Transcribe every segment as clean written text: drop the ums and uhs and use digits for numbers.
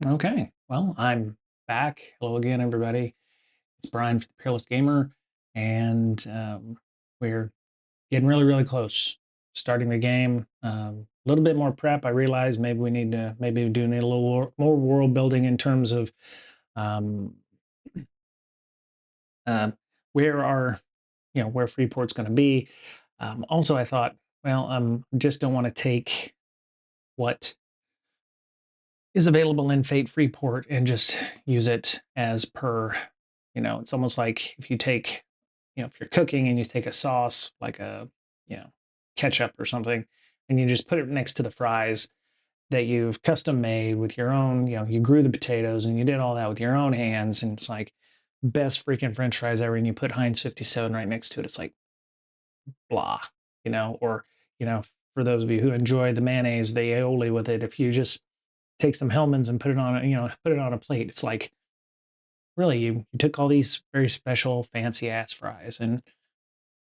Okay, well, I'm back. Hello again, everybody. It's Brian for the Peerless Gamer, and we're getting really, really close. Starting the game. A little bit more prep. I realize maybe we need to maybe do need a little more world building in terms of um, uh, where our where Freeport's going to be. Also, I thought, well, just don't want to take what is available in Fate Freeport and just use it as per, it's almost like if you take, if you're cooking and you take a sauce like a, you know, ketchup or something, and you just put it next to the fries that you've custom made with your own, you grew the potatoes and you did all that with your own hands, and it's like best freaking French fries ever, and you put Heinz 57 right next to it. It's like blah, or, you know, for those of you who enjoy the mayonnaise, the aioli with it, if you just take some Hellman's and put it on a, put it on a plate. It's like, really, you took all these very special fancy ass fries and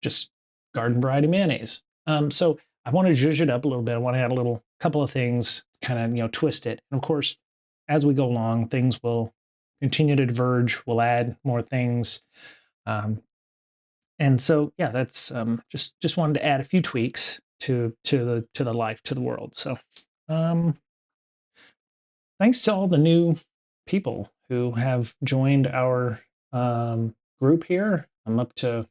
just garden variety mayonnaise. So I want to zhuzh it up a little bit. I want to add a little couple of things, kind of, twist it. And of course, as we go along, things will continue to diverge. We'll add more things. Um, and so, yeah, that's just wanted to add a few tweaks to the life, to the world. So um, thanks to all the new people who have joined our group here. I'm up to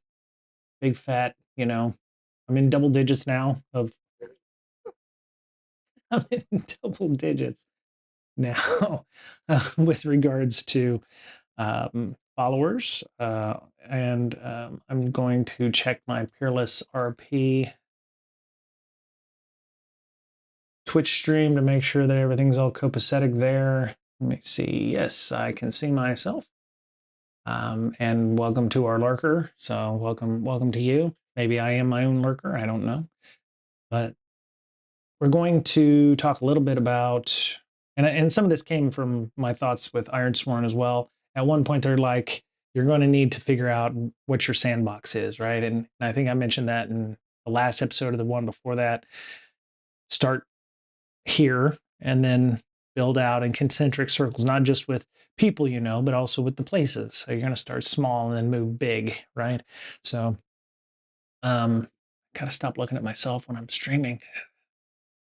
big fat, I'm in double digits now of I'm in double digits now with regards to followers. And I'm going to check my Peerless RP Twitch stream to make sure that everything's all copacetic there. Let me see. Yes, I can see myself. And welcome to our lurker. So welcome to you. Maybe I am my own lurker. I don't know. But we're going to talk a little bit about, and some of this came from my thoughts with Ironsworn as well. At one point, they're like, you're going to need to figure out what your sandbox is, right? And I think I mentioned that in the last episode of the one before that. Start here and then build out in concentric circles, not just with people, but also with the places. So you're going to start small and then move big, right? So gotta stop looking at myself when I'm streaming.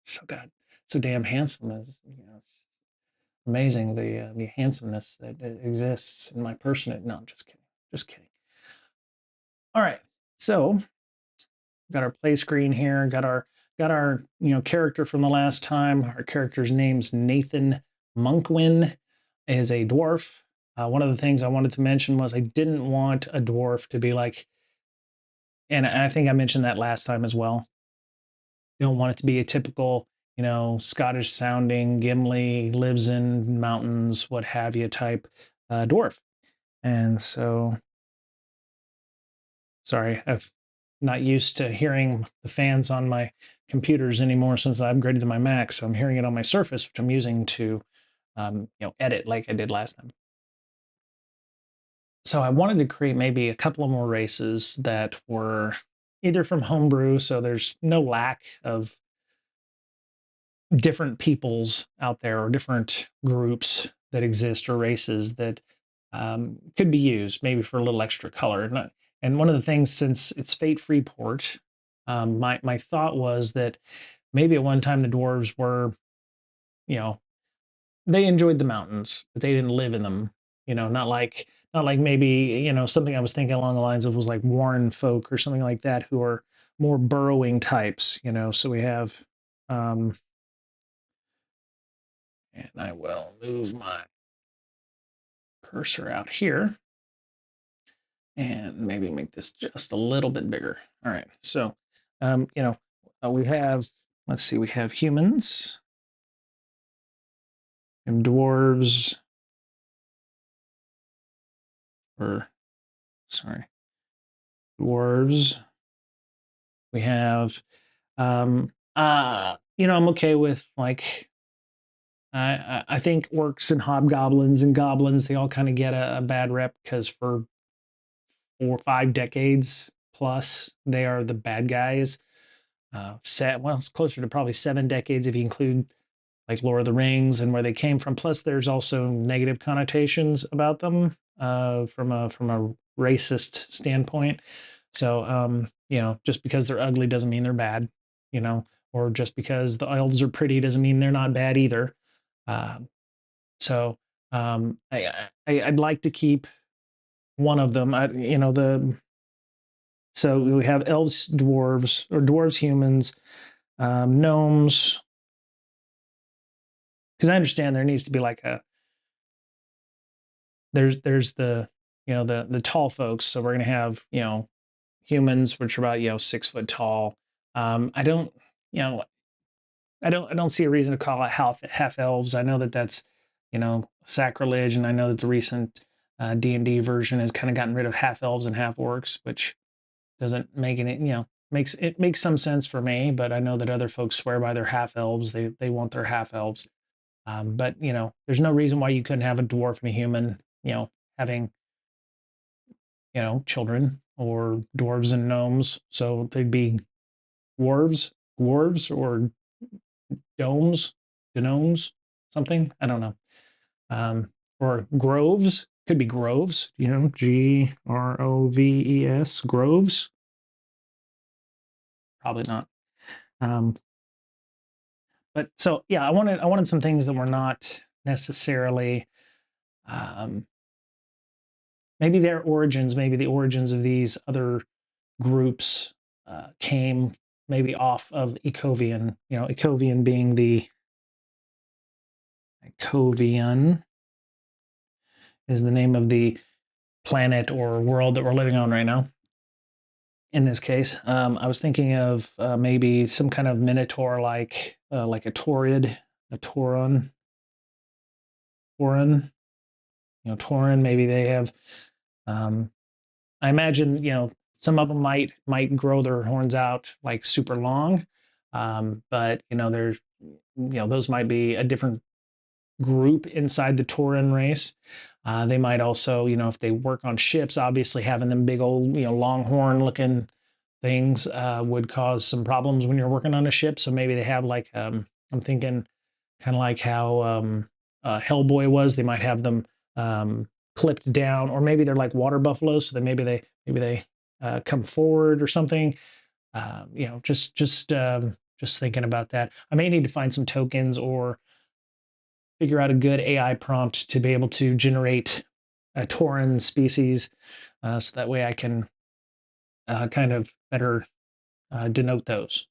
So God, so damn handsome. Is it's amazing the handsomeness that exists in my person. No, I'm just kidding. Just kidding. All right, so got our play screen here. Got our character from the last time. Our character's name's Nathan Monkwin. Is a dwarf. One of the things I wanted to mention was I didn't want a dwarf to be like, and I think I mentioned that last time as well. You don't want it to be a typical, Scottish sounding Gimli lives in mountains, what have you type dwarf. And so, sorry, I've not used to hearing the fans on my computers anymore since I upgraded to my Mac. So I'm hearing it on my Surface, which I'm using to, edit like I did last time. So I wanted to create maybe a couple of more races that were either from homebrew, so there's no lack of different peoples out there or different groups that exist or races that could be used maybe for a little extra color. And one of the things, since it's Fate Freeport, my thought was that maybe at one time the dwarves were, you know, they enjoyed the mountains, but they didn't live in them. Not like maybe, something I was thinking along the lines of was like Warren folk or something like that who are more burrowing types. So we have and I will move my cursor out here and maybe make this just a little bit bigger. All right, so we have, let's see, we have humans and dwarves, or sorry, dwarves. We have I'm okay with, like, I think orcs and hobgoblins and goblins, they all kind of get a bad rep because for 4 or 5 decades plus, they are the bad guys. Well, it's closer to probably 7 decades if you include like Lord of the Rings and where they came from. Plus, there's also negative connotations about them from a racist standpoint. So, just because they're ugly doesn't mean they're bad, or just because the elves are pretty doesn't mean they're not bad either. Uh, so, I'd like to keep one of them. So we have elves, dwarves, or dwarves, humans, gnomes. Because I understand there needs to be like there's the the tall folks. So we're gonna have humans, which are about 6 foot tall. I don't you know I don't see a reason to call it half elves. I know that that's sacrilege, and I know that the recent D&D version has kind of gotten rid of half elves and half orcs, which doesn't make it makes some sense for me. But I know that other folks swear by their half elves. They want their half elves. But there's no reason why you couldn't have a dwarf and a human, having children, or dwarves and gnomes. So they'd be dwarves, or domes, gnomes, something. I don't know. Or groves, could be groves. Groves, groves. Probably not. But so yeah, I wanted some things that were not necessarily maybe their origins, maybe the origins of these other groups came maybe off of Ecovian. Ecovian being Ecovian is the name of the planet or world that we're living on right now. In this case, I was thinking of maybe some kind of minotaur, like a Taurid, a Tauron, Tauran, Tauran. Maybe they have. I imagine some of them might grow their horns out like super long, but there's those might be a different group inside the Tauran race. They might also, if they work on ships, obviously having them big old, longhorn looking things would cause some problems when you're working on a ship. So maybe they have like, I'm thinking kind of like how Hellboy was. They might have them clipped down, or maybe they're like water buffaloes. So that maybe they come forward or something. Just thinking about that. I may need to find some tokens or figure out a good AI prompt to be able to generate a Tauran species, so that way I can kind of better denote those.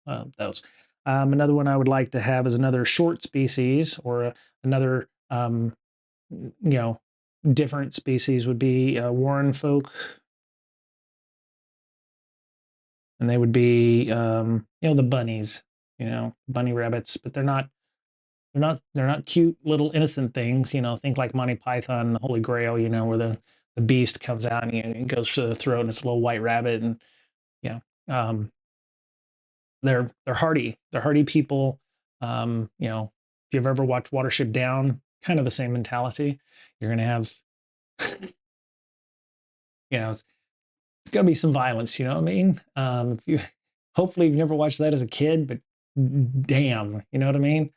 Another one I would like to have is another short species, or another you know different species would be Warren folk, and they would be the bunnies, bunny rabbits, but they're not cute little innocent things. Think like Monty Python, the Holy Grail, where the beast comes out and it goes to the throat and it's a little white rabbit. And yeah, they're hardy. They're hardy people. If you've ever watched Watership Down, kind of the same mentality. You're gonna have, it's gonna be some violence. You know what I mean? If you hopefully you've never watched that as a kid, but damn, you know what I mean?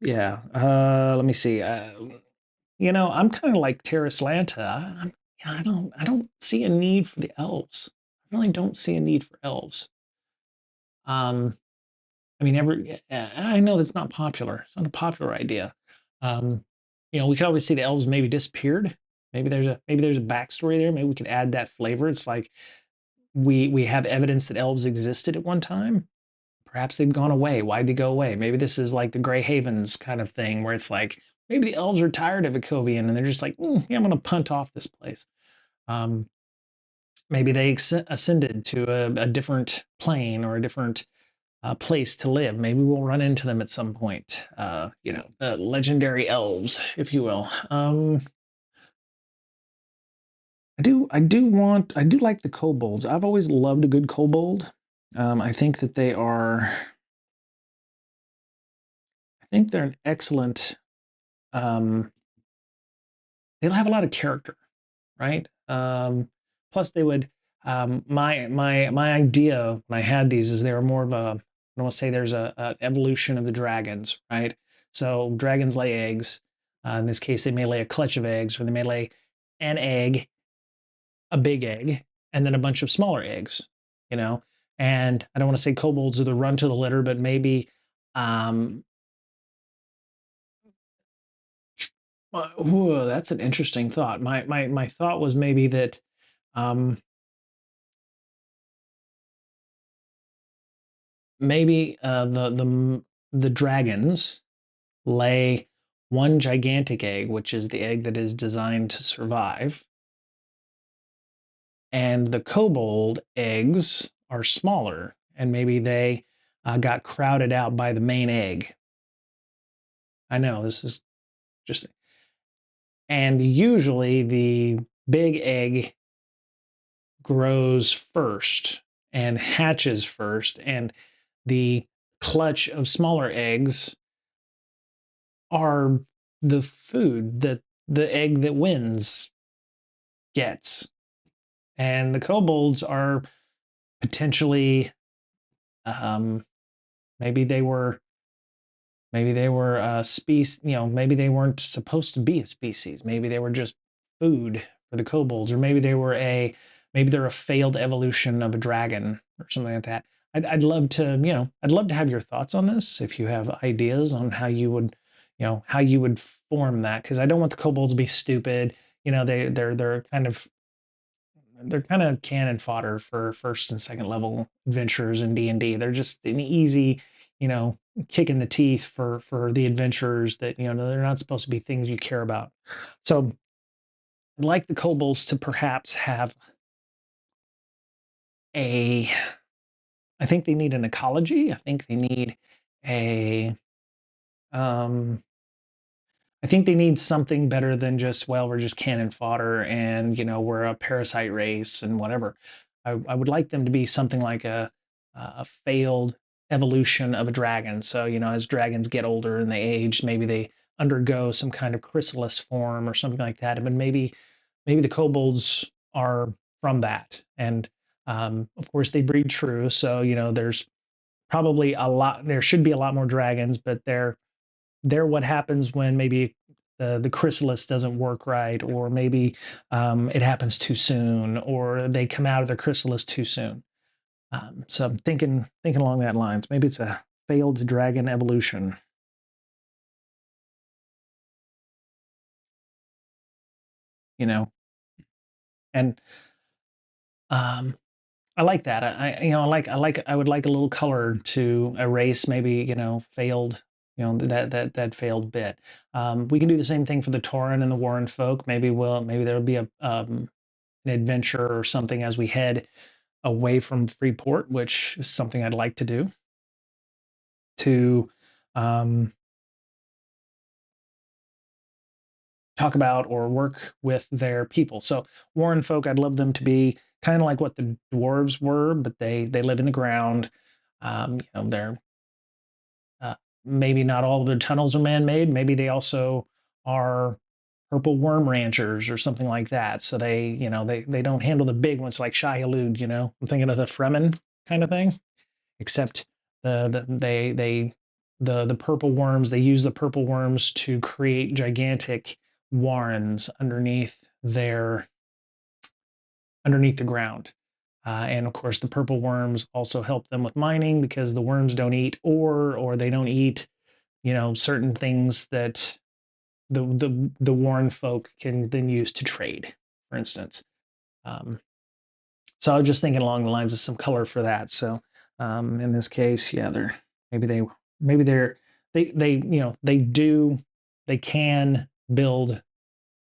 Yeah. Let me see. I'm kind of like Terra Slanta. I don't see a need for the elves. I really don't see a need for elves. Um, I mean, I know that's not popular. It's not a popular idea. Um, we could always see the elves maybe disappeared. Maybe there's a backstory there. Maybe we could add that flavor. It's like we have evidence that elves existed at one time. Perhaps they've gone away. Why'd they go away? Maybe this is like the Grey Havens kind of thing, where it's like maybe the elves are tired of Ecovian and they're just like, yeah, I'm going to punt off this place. Um, Maybe they ascended to a different plane, or a different place to live. Maybe we'll run into them at some point. Legendary elves, if you will. I do like the kobolds. I've always loved a good kobold. I think that they're an excellent. They have a lot of character, right? Plus, they would. My idea when I had these is they were more of a. I don't want to say there's an evolution of the dragons, right? So dragons lay eggs. In this case, they may lay a clutch of eggs, or they may lay an egg, a big egg, and then a bunch of smaller eggs, you know? And I don't want to say kobolds are the run to the litter, but maybe um, whoa, that's an interesting thought. My thought was maybe that um, maybe the dragons lay one gigantic egg, which is the egg that is designed to survive, and the kobold eggs are smaller, and maybe they got crowded out by the main egg. I know this is just, and usually the big egg grows first and hatches first, and the clutch of smaller eggs are the food that the egg that wins gets. And the kobolds are potentially, um, maybe they were, maybe they were a species, maybe they weren't supposed to be a species. Maybe they were just food for the kobolds, or maybe they're a failed evolution of a dragon or something like that. I'd love to, I'd love to have your thoughts on this. If you have ideas on how you would, how you would form that, because I don't want the kobolds to be stupid. They're kind of cannon fodder for first and second level adventurers in D&D. They're just an easy, you know, kick in the teeth for the adventurers that, they're not supposed to be things you care about. So I'd like the kobolds to perhaps have a, I think they need an ecology. I think they need a, um, I think they need something better than just, well, we're just cannon fodder and, we're a parasite race and whatever. I would like them to be something like a failed evolution of a dragon. So, as dragons get older and they age, maybe they undergo some kind of chrysalis form or something like that. But maybe the kobolds are from that. And of course, they breed true. So, there's probably there should be a lot more dragons, but they're what happens when maybe the chrysalis doesn't work right, or maybe it happens too soon, or they come out of the chrysalis too soon. So I'm thinking along that lines. Maybe it's a failed dragon evolution, you know. And um, I like that. I would like a little color to erase maybe, failed, that failed bit. We can do the same thing for the Tauren and the Warren folk. Maybe there'll be an adventure or something as we head away from Freeport, which is something I'd like to do, to um, talk about or work with their people. So Warren folk, I'd love them to be kind of like what the dwarves were, but they live in the ground. They're uh, maybe not all of their tunnels are man-made. Maybe they also are purple worm ranchers or something like that. So they don't handle the big ones like Shai-Hulud. I'm thinking of the Fremen kind of thing, except the purple worms, they use the purple worms to create gigantic warrens underneath the ground. And of course, the purple worms also help them with mining, because the worms don't eat ore, or they don't eat, certain things that the Warren folk can then use to trade, for instance. Um, so I was just thinking along the lines of some color for that. So in this case, yeah, maybe they maybe they're they can build,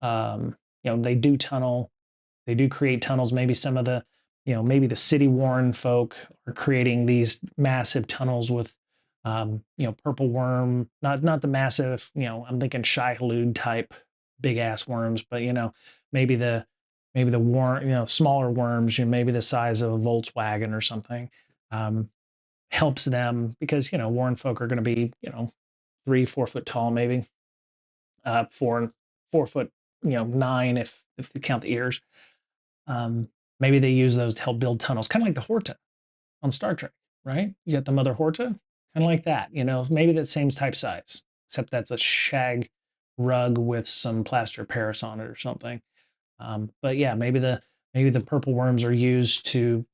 they do tunnel, they do create tunnels. Maybe some of the, maybe the city Warren folk are creating these massive tunnels with, purple worm, not the massive, I'm thinking Shai-Hulud type big ass worms, but maybe the maybe the worm, smaller worms, maybe the size of a Volkswagen or something, um, helps them, because Warren folk are going to be 3-4 foot tall, maybe 4 4 foot, 9 if you count the ears. Um, Maybe they use those to help build tunnels, kind of like the Horta on Star Trek, right? You got the Mother Horta, kind of like that, maybe that same type size. except that's a shag rug with some plaster of Paris on it or something. But yeah, maybe the purple worms are used to,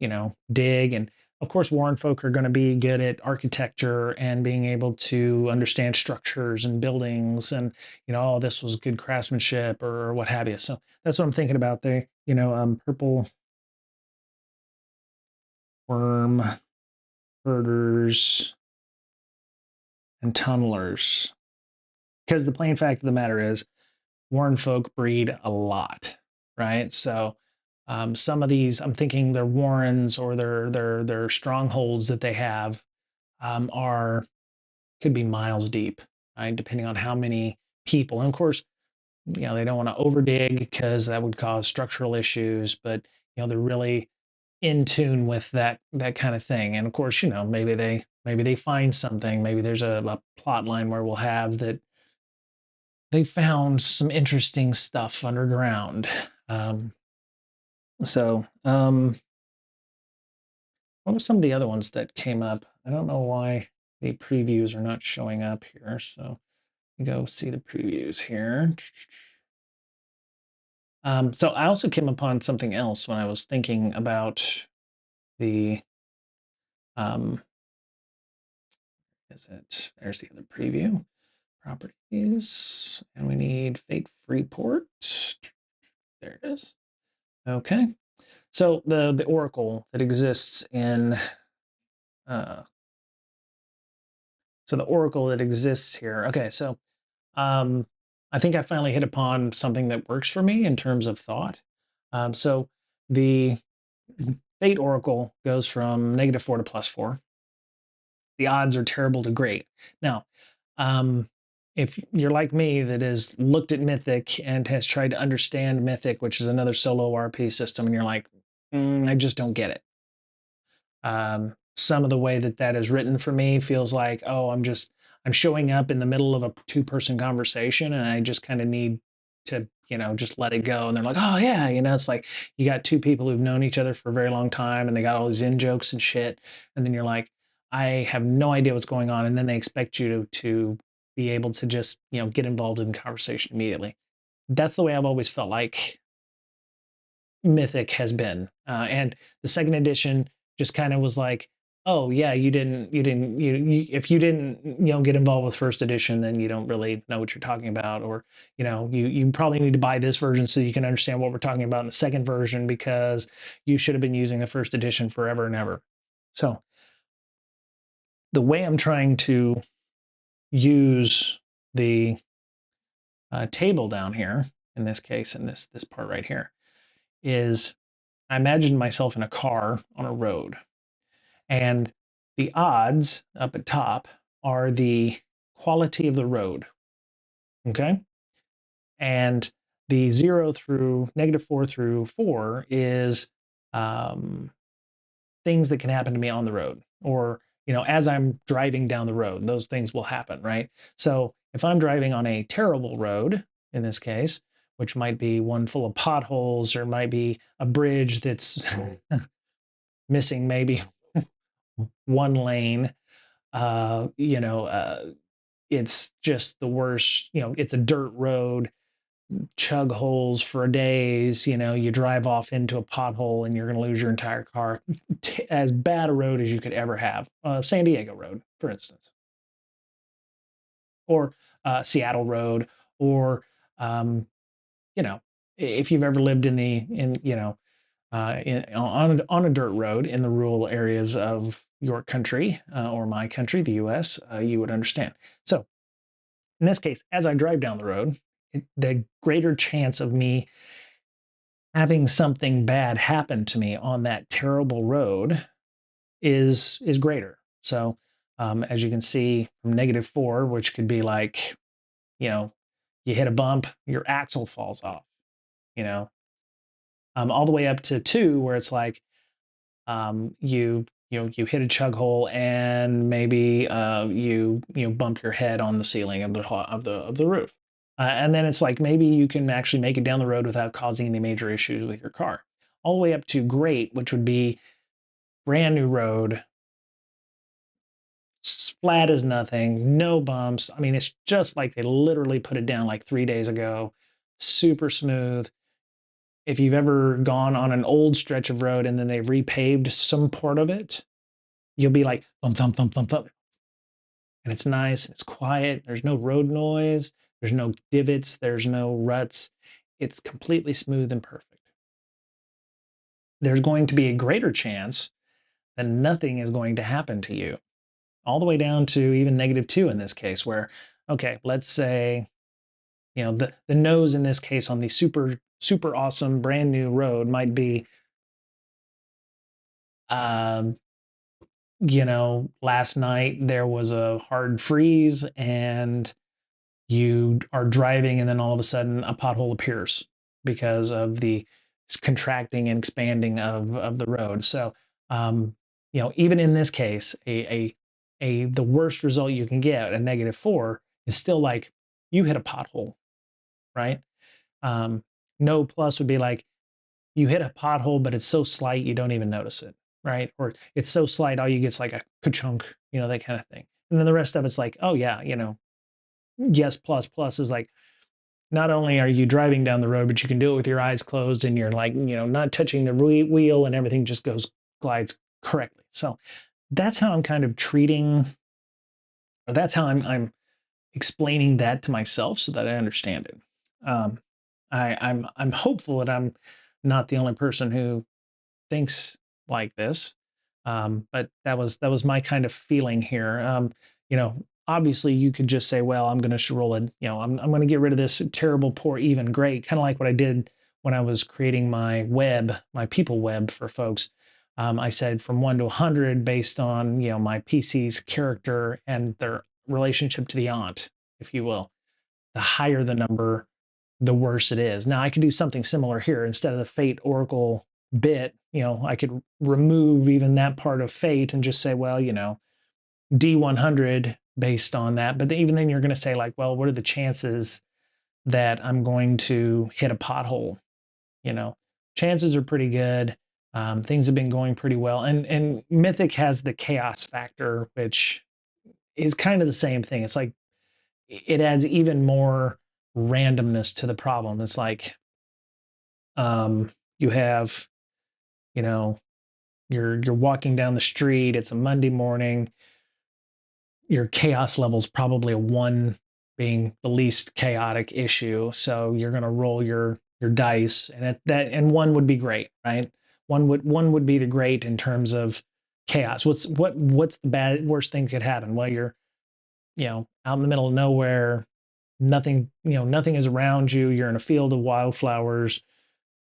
dig. And of course, Warren folk are going to be good at architecture and being able to understand structures and buildings, and oh, this was good craftsmanship or what have you. So that's what I'm thinking about there. Purple worm herders and tunnelers. Because the plain fact of the matter is, Warren folk breed a lot, right? So some of these, I'm thinking their warrens or their strongholds that they have are could be miles deep, right? Depending on how many people. And of course, they don't want to overdig because that would cause structural issues, but they're really in tune with that kind of thing. And of course, maybe they find something. Maybe there's a plot line where we'll have that they found some interesting stuff underground. So, what were some of the other ones that came up? I don't know why the previews are not showing up here. So go see the previews here. So I also came upon something else when I was thinking about the, um, there's the other preview, properties, and we need Fate Freeport. There it is. Okay. So the oracle that exists in, uh, so the oracle that exists here. Okay, so um, I think I finally hit upon something that works for me in terms of thought. So the Fate Oracle goes from -4 to +4. The odds are terrible to great. Now, um, if you're like me that has looked at Mythic and has tried to understand Mythic, which is another solo RP system, and you're like, I just don't get it. Some of the way that is written for me feels like, oh, I'm showing up in the middle of a two-person conversation and I just kind of need to, just let it go. And they're like, oh yeah, it's like you got two people who've known each other for a very long time and they got all these in jokes and shit. And then you're like, I have no idea what's going on. And then they expect you to be able to just, get involved in the conversation immediately. That's the way I've always felt like Mythic has been. And the second edition just kind of was like, oh yeah, if you didn't, get involved with first edition, then you don't really know what you're talking about, or you probably need to buy this version so you can understand what we're talking about in the second version because you should have been using the first edition forever and ever. So the way I'm trying to use the table down here, in this case, in this part right here, is I imagined myself in a car on a road, and the odds up at top are the quality of the road. Okay. And the 0 through -4 through 4 is um, things that can happen to me on the road, or, as I'm driving down the road, those things will happen, right? So if I'm driving on a terrible road, in this case, which might be one full of potholes, or might be a bridge that's missing maybe one lane. Uh, you know, uh, it's just the worst. It's a dirt road, chug holes for days. You drive off into a pothole and you're going to lose your entire car. As bad a road as you could ever have. San Diego Road, for instance, or Seattle Road, or um, if you've ever lived on a dirt road in the rural areas of your country, or my country, the US, you would understand. So in this case, as I drive down the road, the greater chance of me having something bad happen to me on that terrible road is greater. So as you can see, from -4, which could be like, you know, you hit a bump, your axle falls off, you know, all the way up to 2, where it's like, you hit a chug hole and maybe you bump your head on the ceiling of the roof, and then it's like maybe you can actually make it down the road without causing any major issues with your car. All the way up to great, which would be brand new road, flat as nothing, no bumps. I mean, it's just like they literally put it down like 3 days ago. Super smooth. If you've ever gone on an old stretch of road and then they've repaved some part of it, you'll be like thump, thump, thump, thump, thump. And it's nice, it's quiet, there's no road noise, there's no divots, there's no ruts. It's completely smooth and perfect. There's going to be a greater chance that nothing is going to happen to you, all the way down to even -2 in this case, where, okay, let's say, the nose in this case on the super, super awesome brand new road might be, um, last night there was a hard freeze and you are driving and then all of a sudden a pothole appears because of the contracting and expanding of the road. So, even in this case, the worst result you can get, a -4, is still like you hit a pothole, right? Um, no plus would be like you hit a pothole, but it's so slight you don't even notice it, right? Or it's so slight all you get's like a ka-chunk, that kind of thing. And then the rest of it's like, oh yeah, yes plus plus is like not only are you driving down the road, but you can do it with your eyes closed and you're like, not touching the wheel and everything just glides correctly. So that's how I'm kind of treating, or that's how I'm explaining that to myself so that I understand it. Um, I'm hopeful that I'm not the only person who thinks like this. But that was my kind of feeling here. Obviously you could just say, well, I'm going to roll it. I'm going to get rid of this terrible, poor, even, great, kind of like what I did when I was creating my web, my people web for folks. I said from 1 to 100 based on my PC's character and their relationship to the aunt, if you will. The higher the number, the worse it is. Now I could do something similar here. Instead of the Fate Oracle bit, I could remove even that part of Fate and just say, well, D100 based on that. But even then you're going to say like, well, what are the chances that I'm going to hit a pothole? You know, Chances are pretty good. Things have been going pretty well. And Mythic has the chaos factor, which is kind of the same thing. It's like it adds even more randomness to the problem. It's like you have, you know, you're walking down the street, it's a Monday morning, your chaos level's probably a 1 being the least chaotic issue. So you're gonna roll your dice and 1 would be great, right? One would be the great in terms of chaos. What's the worst thing that could happen? Well, you're, out in the middle of nowhere, nothing is around you, you're in a field of wildflowers,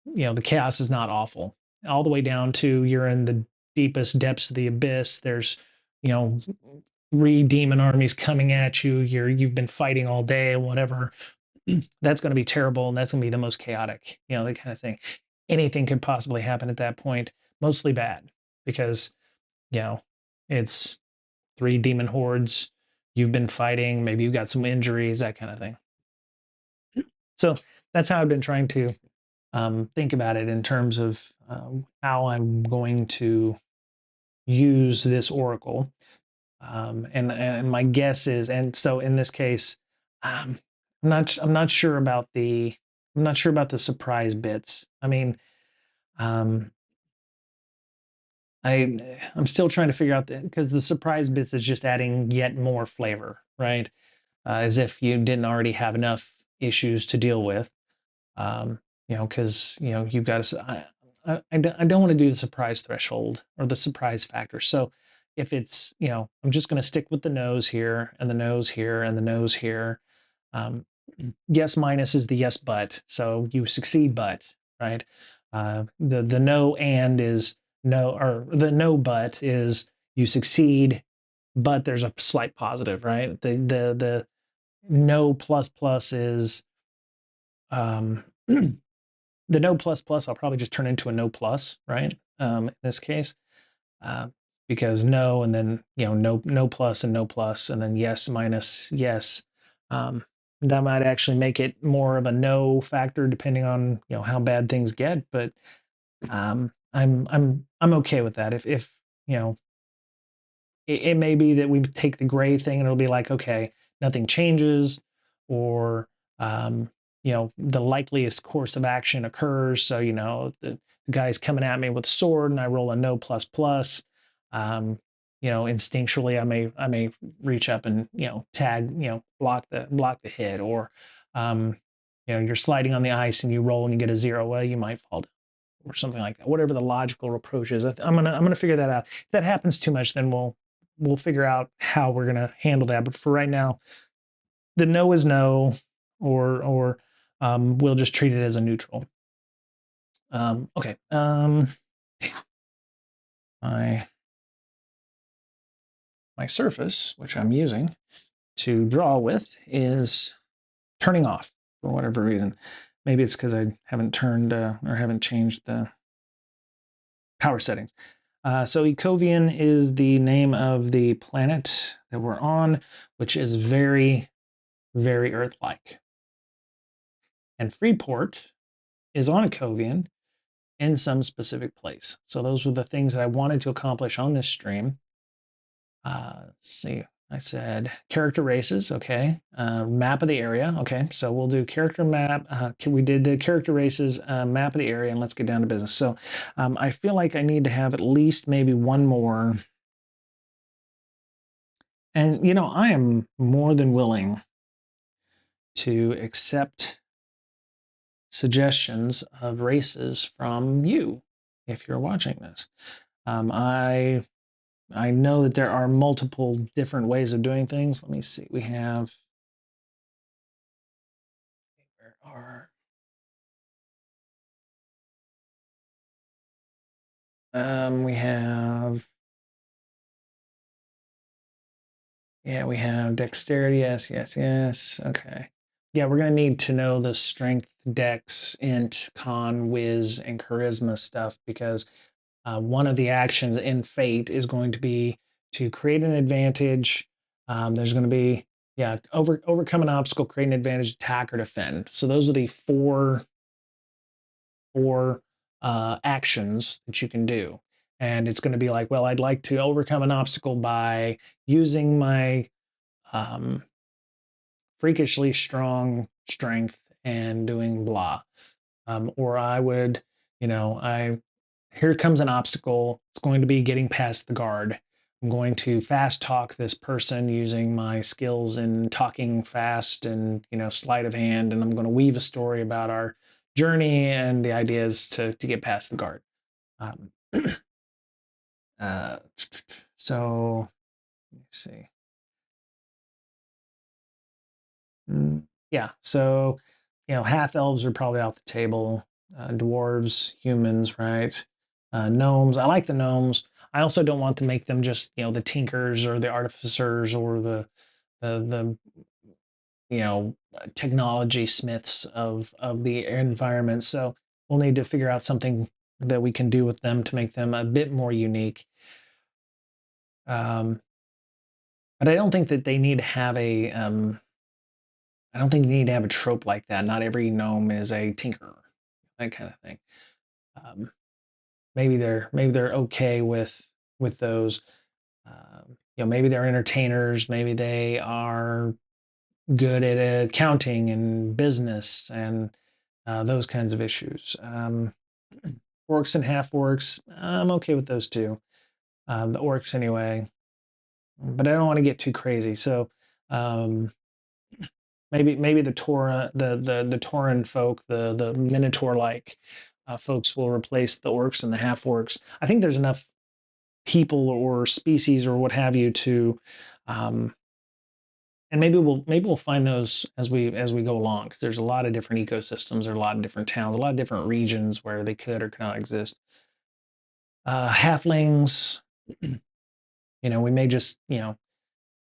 the chaos is not awful. All the way down to you're in the deepest depths of the abyss. There's, you know, 3 demon armies coming at you. You've been fighting all day, whatever. That's going to be terrible, and that's going to be the most chaotic, that kind of thing. Anything could possibly happen at that point. Mostly bad because you know it's 3 demon hordes. You've been fighting. Maybe you've got some injuries, that kind of thing. So that's how I've been trying to think about it in terms of how I'm going to use this oracle. And my guess is, and so in this case, I'm not sure about the surprise bits. I mean, um, I'm still trying to figure out because the surprise bits is just adding yet more flavor, right? As if you didn't already have enough issues to deal with. Because you've got to. I don't want to do the surprise threshold or the surprise factor. So if it's, I'm just going to stick with the nose here and the nose here and the nose here. Um, yes minus is the yes but. So you succeed but, right? The no and is no, or the no but is you succeed, but there's a slight positive, right? The no plus plus is the no plus plus I'll probably just turn into a no plus, right? In this case, uh, because no, and then no plus and no plus, and then yes minus yes. That might actually make it more of a no factor depending on how bad things get. But I'm okay with that. If you know it may be that we take the gray thing and it'll be like, okay, nothing changes, or um, the likeliest course of action occurs. So the guy's coming at me with a sword, and I roll a no plus plus. Um, instinctually, I may reach up and tag, block the hit, or um, you're sliding on the ice and you roll and you get a zero. Well, you might fall down or something like that. Whatever the logical approach is, I'm gonna figure that out. If that happens too much, then we'll figure out how we're gonna handle that. But for right now, the no is no, or we'll just treat it as a neutral. Okay. My my surface, which I'm using to draw with, is turning off for whatever reason. Maybe it's because I haven't turned or haven't changed the power settings. So Ecovian is the name of the planet that we're on, which is very, very Earth-like. And Freeport is on Ecovian in some specific place. So those were the things that I wanted to accomplish on this stream. Let's see. I said character races, okay. Map of the area, okay. So we'll do character map. We did the character races, map of the area, and let's get down to business. So I feel like I need to have at least maybe one more. And I am more than willing to accept suggestions of races from you if you're watching this. I know that there are multiple different ways of doing things. Let me see. We have where are we have we have dexterity. Yes, yes, yes. Okay. Yeah, we're gonna need to know the strength, dex, int, con, whiz, and charisma stuff because one of the actions in Fate is going to be to create an advantage. There's going to be, overcome an obstacle, create an advantage, attack, or defend. So those are the four actions that you can do. And it's going to be like, well, I'd like to overcome an obstacle by using my um, freakishly strong strength and doing blah. Or I would, I here comes an obstacle. It's going to be getting past the guard. I'm going to fast talk this person using my skills in talking fast and sleight of hand, and I'm going to weave a story about our journey, and the idea is to get past the guard. Um, uh, so let me see. Yeah, so half elves are probably off the table. Dwarves, humans, right? Gnomes. I like the gnomes. I also don't want to make them just the tinkers or the artificers or the technology smiths of the environment. So we'll need to figure out something that we can do with them to make them a bit more unique. Um, but I don't think that they need to have a I don't think you need to have a trope like that. Not every gnome is a tinkerer, that kind of thing. Um, maybe they're okay with those. Maybe they're entertainers. Maybe they are good at accounting and business and those kinds of issues. Orcs and half orcs, I'm okay with those too. The orcs anyway, but I don't want to get too crazy. So um, maybe the Torah the Tauran folk, the Minotaur like folks will replace the orcs and the half orcs. I think there's enough people or species or what have you to and maybe we'll find those as we go along because there's a lot of different ecosystems, there are a lot of different towns, a lot of different regions where they could or cannot exist. Halflings, we may just move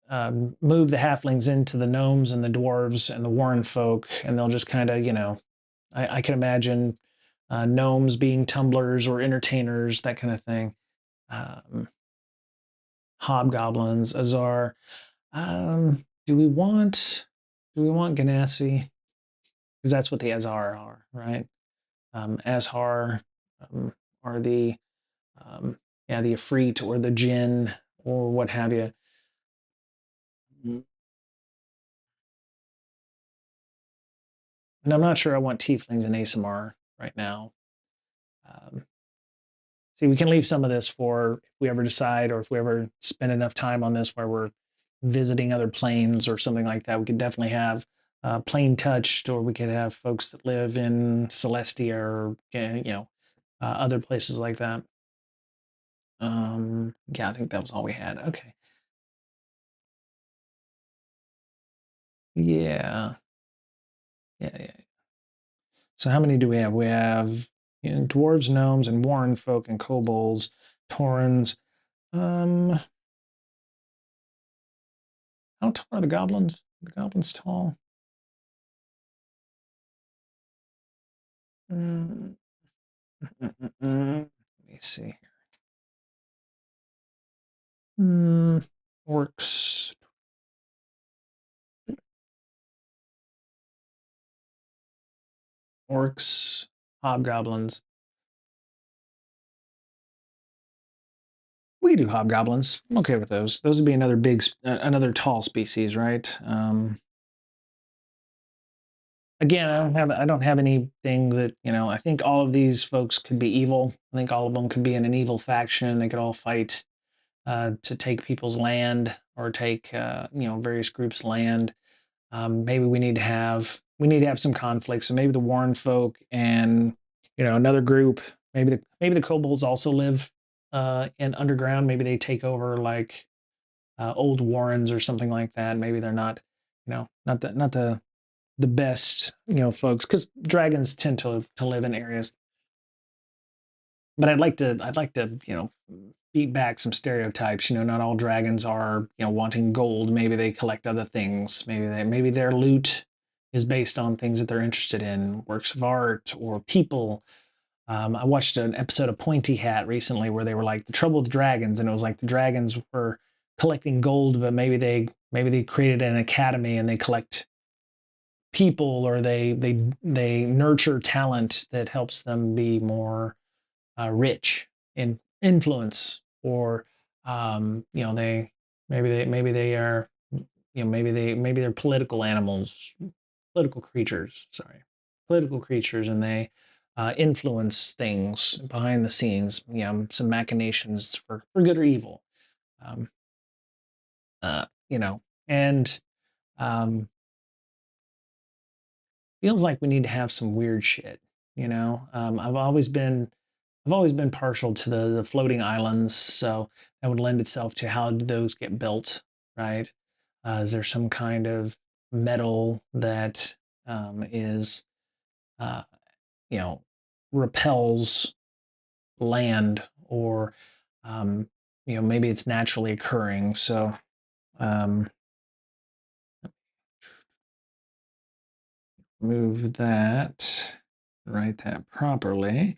the halflings into the gnomes and the dwarves and the Warren folk, and they'll just kind of I can imagine gnomes being tumblers or entertainers, that kind of thing. Um, Hobgoblins, Azar. Do we want Ganassi? Because that's what the Azar are, right? Azhar are the the Ifrit or the Jinn or what have you. Mm. And I'm not sure I want tieflings in ASMR right now. Um, See, we can leave some of this for if we ever decide, or if we ever spend enough time on this where we're visiting other planes or something like that. We could definitely have plane touched, or we could have folks that live in Celestia, or other places like that. Yeah, I think that was all we had. Okay. Yeah. Yeah, yeah. So how many do we have? We have, dwarves, gnomes, and warren folk, and kobolds, taurens. Um, how tall are the goblins? The goblins tall? Mm, Let me see. Mm, Orcs. Orcs, hobgoblins. We do hobgoblins. I'm okay with those. Those would be another another tall species, right? Again, I don't have anything that, I think all of these folks could be evil. I think all of them could be in an evil faction. They could all fight to take people's land, or take various groups' land. Maybe we need to have some conflict. So maybe the Warren folk and another group. Maybe the kobolds also live in underground. Maybe they take over like old warrens or something like that. Maybe they're not, not the best folks, because dragons tend to live in areas. But I'd like to beat back some stereotypes. Not all dragons are wanting gold. Maybe they collect other things. Maybe their loot is based on things that they're interested in, works of art or people. I watched an episode of Pointy Hat recently where they were like the trouble with dragons, and it was like the dragons were collecting gold, but maybe they created an academy and they collect people, or they nurture talent that helps them be more rich in influence, or maybe they are maybe they're political animals, political creatures. Sorry, political creatures, and they influence things behind the scenes. Some machinations for good or evil. Um, and um, feels like we need to have some weird shit. I've always been partial to the floating islands, so that would lend itself to how do those get built, right? Is there some kind of metal that is, uh, you know, repels land, or maybe it's naturally occurring. So um, move that, write that properly.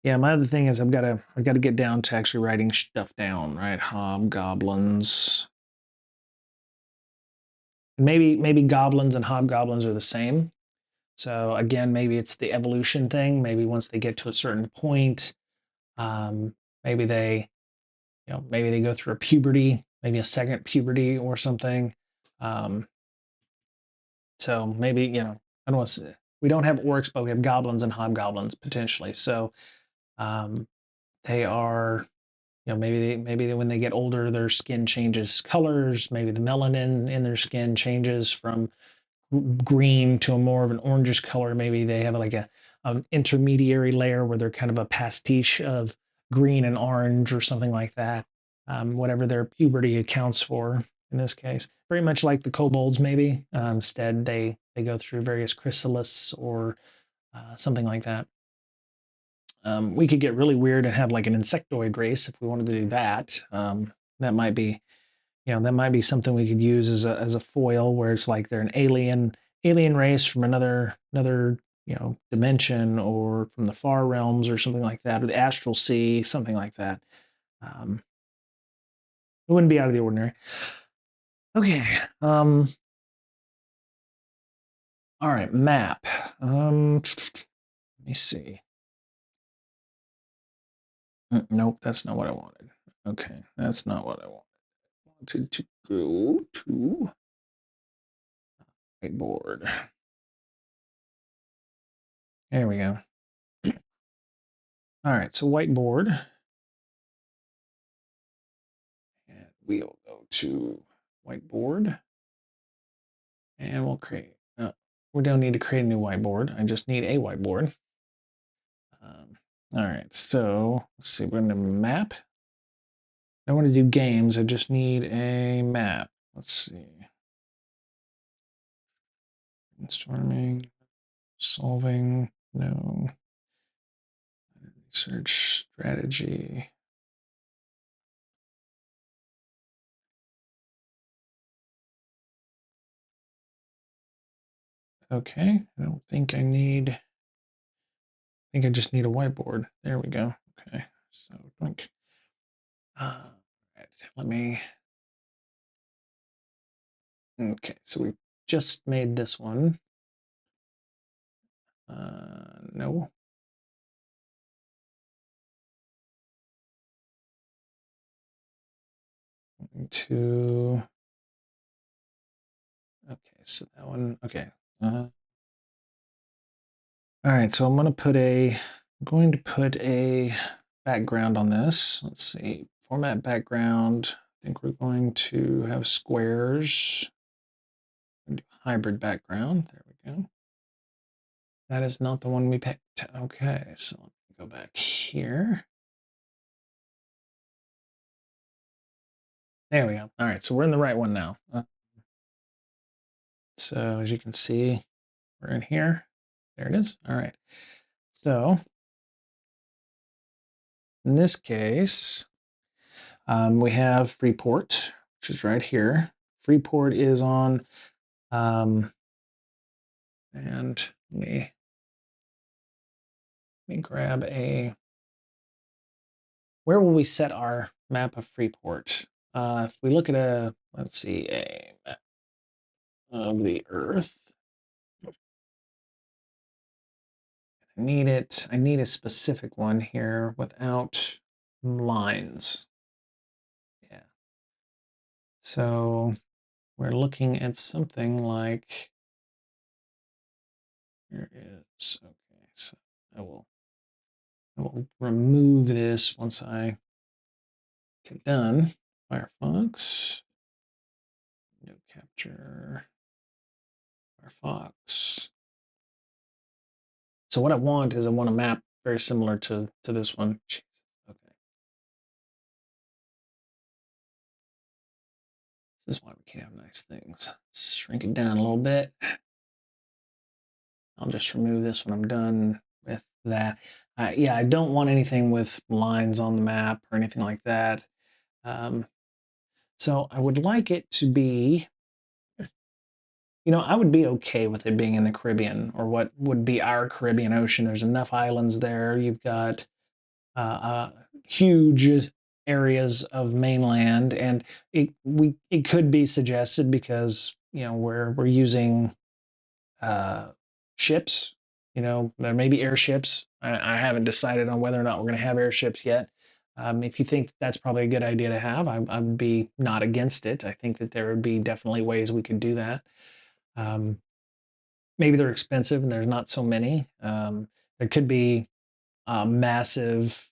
Yeah, my other thing is I've got to get down to actually writing stuff down, right? Hobgoblins. Maybe goblins and hobgoblins are the same. So again, maybe it's the evolution thing. Maybe once they get to a certain point, um, maybe maybe they go through a puberty, maybe a second puberty or something. Um, so maybe, I don't want to. We don't have orcs, but we have goblins and hobgoblins potentially. So um, they are, maybe when they get older, their skin changes colors. Maybe the melanin in their skin changes from green to a more of an orangish color. Maybe they have like an intermediary layer where they're kind of a pastiche of green and orange, or something like that. Whatever their puberty accounts for in this case. Very much like the kobolds, maybe. Instead, they go through various chrysalises, or something like that. We could get really weird and have like an insectoid race if we wanted to do that. That might be, that might be something we could use as a foil, where it's like they're an alien race from another dimension, or from the far realms, or something like that, or the astral sea, something like that. It wouldn't be out of the ordinary. Okay. All right. Map. Let me see. Nope, that's not what I wanted. Okay, that's not what I wanted. I wanted to go to whiteboard. There we go. All right, so whiteboard. And we'll go to whiteboard. And we'll create, we don't need to create a new whiteboard. I just need a whiteboard. All right, so let's see, we're going to map. I don't want to do games, I just need a map. Let's see. Brainstorming, solving, no. Research strategy. Okay, I don't think I need, I think I just need a whiteboard. There we go. Okay, so think. Right, let me. Okay, so we just made this one. No. To. Okay, so that one. Okay. All right, so I'm going to put a background on this. Let's see, format background. I think we're going to have squares. Hybrid background. There we go. That is not the one we picked. Okay, so let me go back here. There we go. All right, so we're in the right one now. So as you can see, we're in here. There it is. All right. So in this case, we have Freeport, which is right here. Freeport is on, and let me grab a, where will we set our map of Freeport? If we look at a, let's see, a map of the Earth. I need a specific one here without lines. Yeah. So we're looking at something like, here is, okay, so I will remove this once I get done. Firefox, window capture, Firefox. So what I want is I want a map very similar to this one. Jesus. Okay. This is why we can't have nice things. Shrink it down a little bit. I'll just remove this when I'm done with that. Yeah, I don't want anything with lines on the map or anything like that. So I would like it to be, I would be okay with it being in the Caribbean, or what would be our Caribbean Ocean. There's enough islands there. You've got huge areas of mainland, and it could be suggested because we're using ships. There may be airships. I haven't decided on whether or not we're going to have airships yet. If you think that's probably a good idea to have, I'd be not against it. I think that there would be definitely ways we could do that. Maybe they're expensive and there's not so many. There could be massive,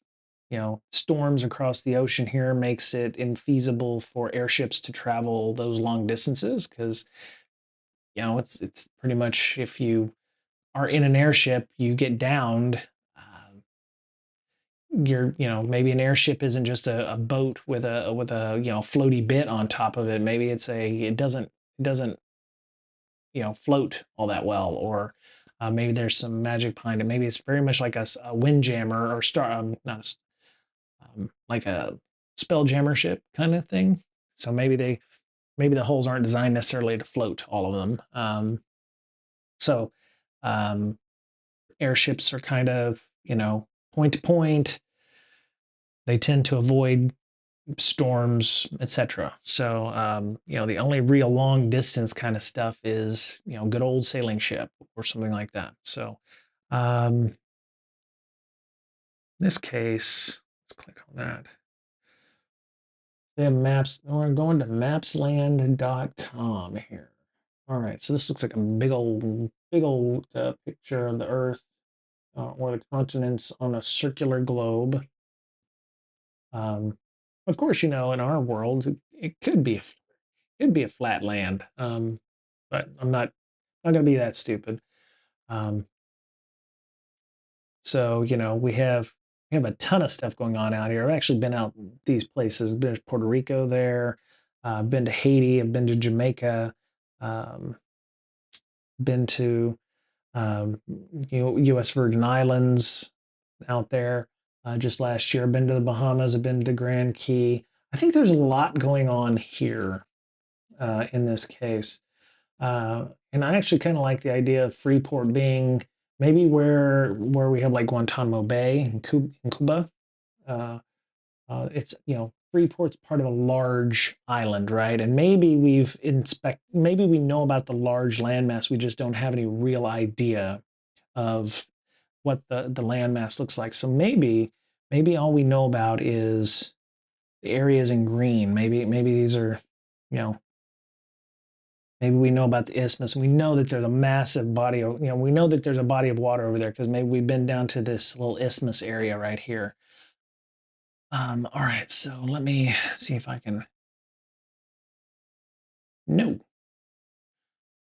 storms across the ocean here makes it infeasible for airships to travel those long distances because, it's pretty much, if you are in an airship, you get downed. Maybe an airship isn't just a boat with a floaty bit on top of it. Maybe it doesn't float all that well, or maybe there's some magic behind it. Maybe it's very much like a windjammer or not like a spelljammer ship kind of thing. So maybe the holes aren't designed necessarily to float, all of them. So um, airships are kind of point to point. They tend to avoid storms, etc. So the only real long distance kind of stuff is good old sailing ship or something like that. So in this case, let's click on that. They have maps. We're going to mapsland.com here. All right, so this looks like a big old picture of the Earth or the continents on a circular globe. Um, of course, you know, in our world, it could be a flat land, but I'm not going to be that stupid. Um, so you know, we have a ton of stuff going on out here. I've actually been out these places. Been to Puerto Rico there. I've been to Haiti. I've been to Jamaica. Um, been to U.S. Virgin Islands out there just last year. I've been to the Bahamas. I've been to the Grand Key. I think there's a lot going on here in this case. And I actually kind of like the idea of Freeport being maybe where we have like Guantanamo Bay in Cuba. Uh, it's Freeport's part of a large island, right? And maybe we know about the large landmass. We just don't have any real idea of what the landmass looks like. So maybe all we know about is the areas in green. Maybe these are you know maybe we know about the isthmus and we know that there's a massive body of, we know that there's a body of water over there because maybe we've been down to this little isthmus area right here. All right, so let me see if I can. No.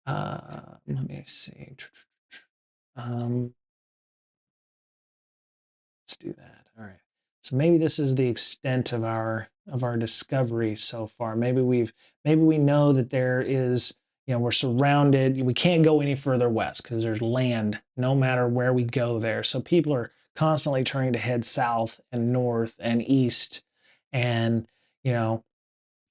Let me see. Um, let's do that. All right. So maybe this is the extent of our discovery so far. Maybe we know that there is, we're surrounded. We can't go any further west because there's land no matter where we go there. So people are constantly trying to head south and north and east. And, you know,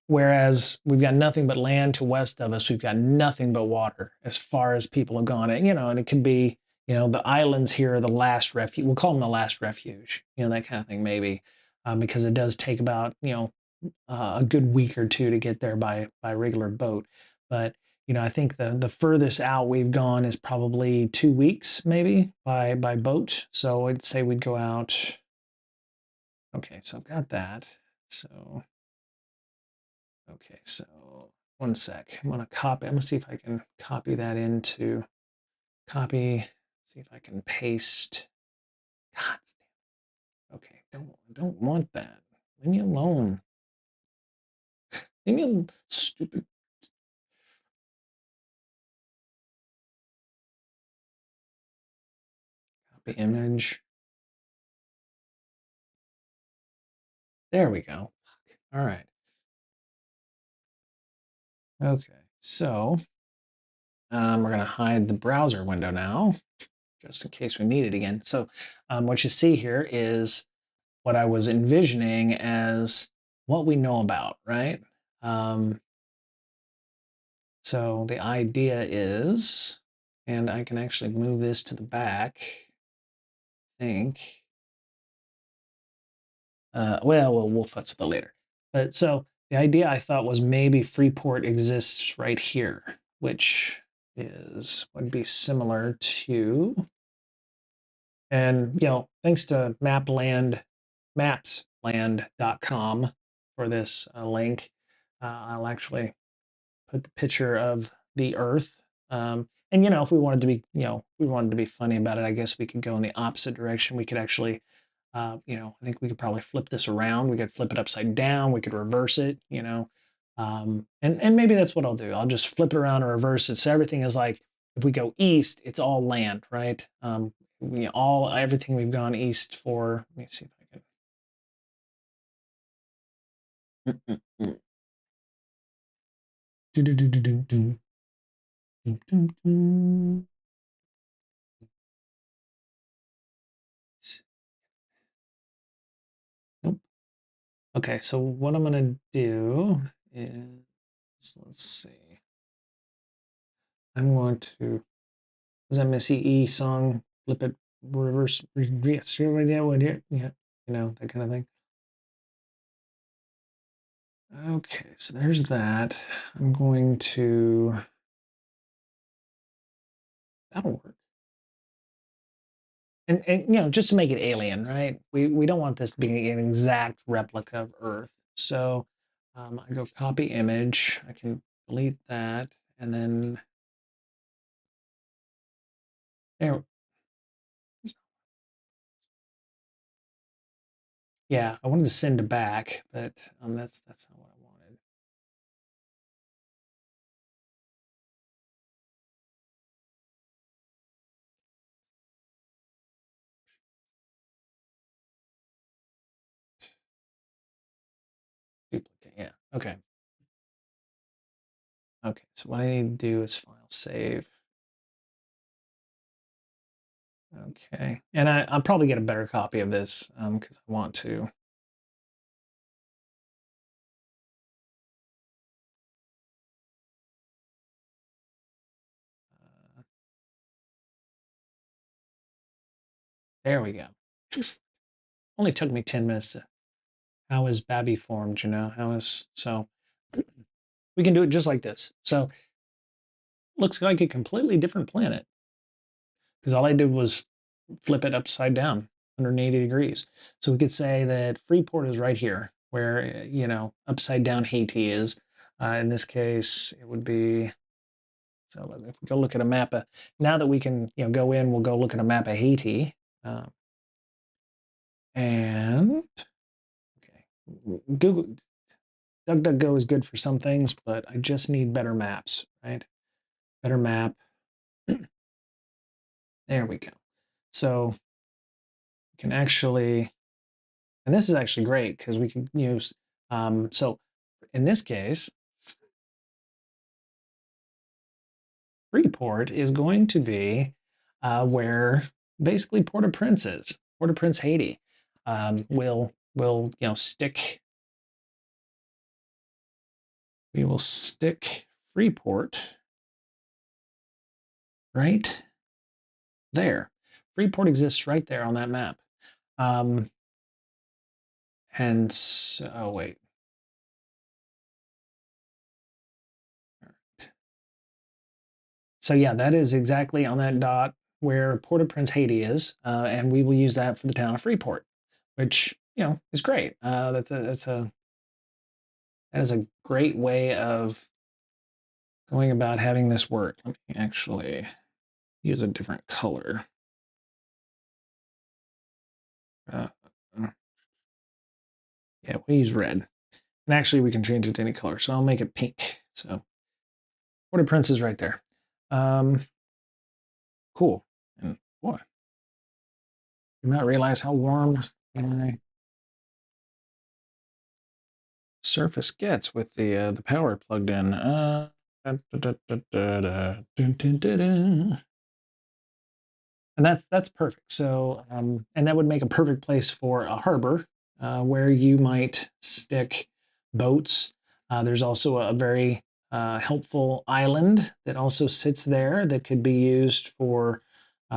whereas we've got nothing but land to west of us, we've got nothing but water as far as people have gone. And it could be, the islands here are the last refuge. We'll call them the last refuge, that kind of thing, maybe, because it does take about, a good week or two to get there by regular boat. But, I think the furthest out we've gone is probably 2 weeks, maybe by boat. So I'd say we'd go out. Okay, so I've got that. So okay, so one sec. I'm gonna see if I can copy that into see if I can paste. God, okay, don't want that. Leave me alone. Leave me alone, stupid copy image. There we go. All right. Okay, so we're gonna hide the browser window now, just in case we need it again. So what you see here is what I was envisioning as what we know about, right? Um, so the idea is, and I can actually move this to the back, I think. We'll futz with it later. But so the idea I thought was maybe Freeport exists right here, which would be similar to, and thanks to mapsland.com for this link. I'll actually put the picture of the Earth. And if we wanted to be, we wanted to be funny about it, I guess we could go in the opposite direction. We could actually, I think we could probably flip this around. We could flip it upside down. We could reverse it. And maybe that's what I'll do. I'll just flip it around or reverse it. So everything is like, if we go east, it's all land, right? Everything we've gone east for. Let me see if I can. Do, do, do, do, do, do. Do, do, do. Nope. Okay, so what I'm gonna do is, let's see. I'm going to, was that Missy E song? Flip it, reverse, yes, yeah, that kind of thing. Okay, so there's that. I'm going to, that'll work. And just to make it alien, right? We don't want this to be an exact replica of Earth. So I go copy image. I can delete that, and then there. Yeah, I wanted to send it back, but that's not what I wanted. Duplicate. Yeah. Okay. Okay. So what I need to do is file save. Okay. And I'll probably get a better copy of this because I want to. Uh, there we go. Just only took me 10 minutes to. How is Babby formed? How is so? We can do it just like this. So looks like a completely different planet because all I did was flip it upside down 180 degrees. So we could say that Freeport is right here, where upside down Haiti is. In this case, it would be. So if we go look at a map of, now that we can go in, we'll go look at a map of Haiti, uh, and okay, Google DuckDuckGo is good for some things, but I just need better maps, right? Better map. There we go. So we can actually, and this is actually great because we can use. So in this case, Freeport is going to be where basically Port-au-Prince is. Port-au-Prince, Haiti. We'll stick. We will stick Freeport right there. Freeport exists right there on that map. Um, and so, oh wait. So yeah, that is exactly on that dot where Port-au-Prince, Haiti is, and we will use that for the town of Freeport, which is great. That is a great way of going about having this work. Let me actually use a different color. Uh, yeah, we use red. And actually, we can change it to any color. So I'll make it pink. So Port-au-Prince is right there. Cool. And boy, I did not realize how warm my surface gets with the power plugged in. And that's perfect. So, and that would make a perfect place for a harbor where you might stick boats. There's also a very helpful island that also sits there that could be used for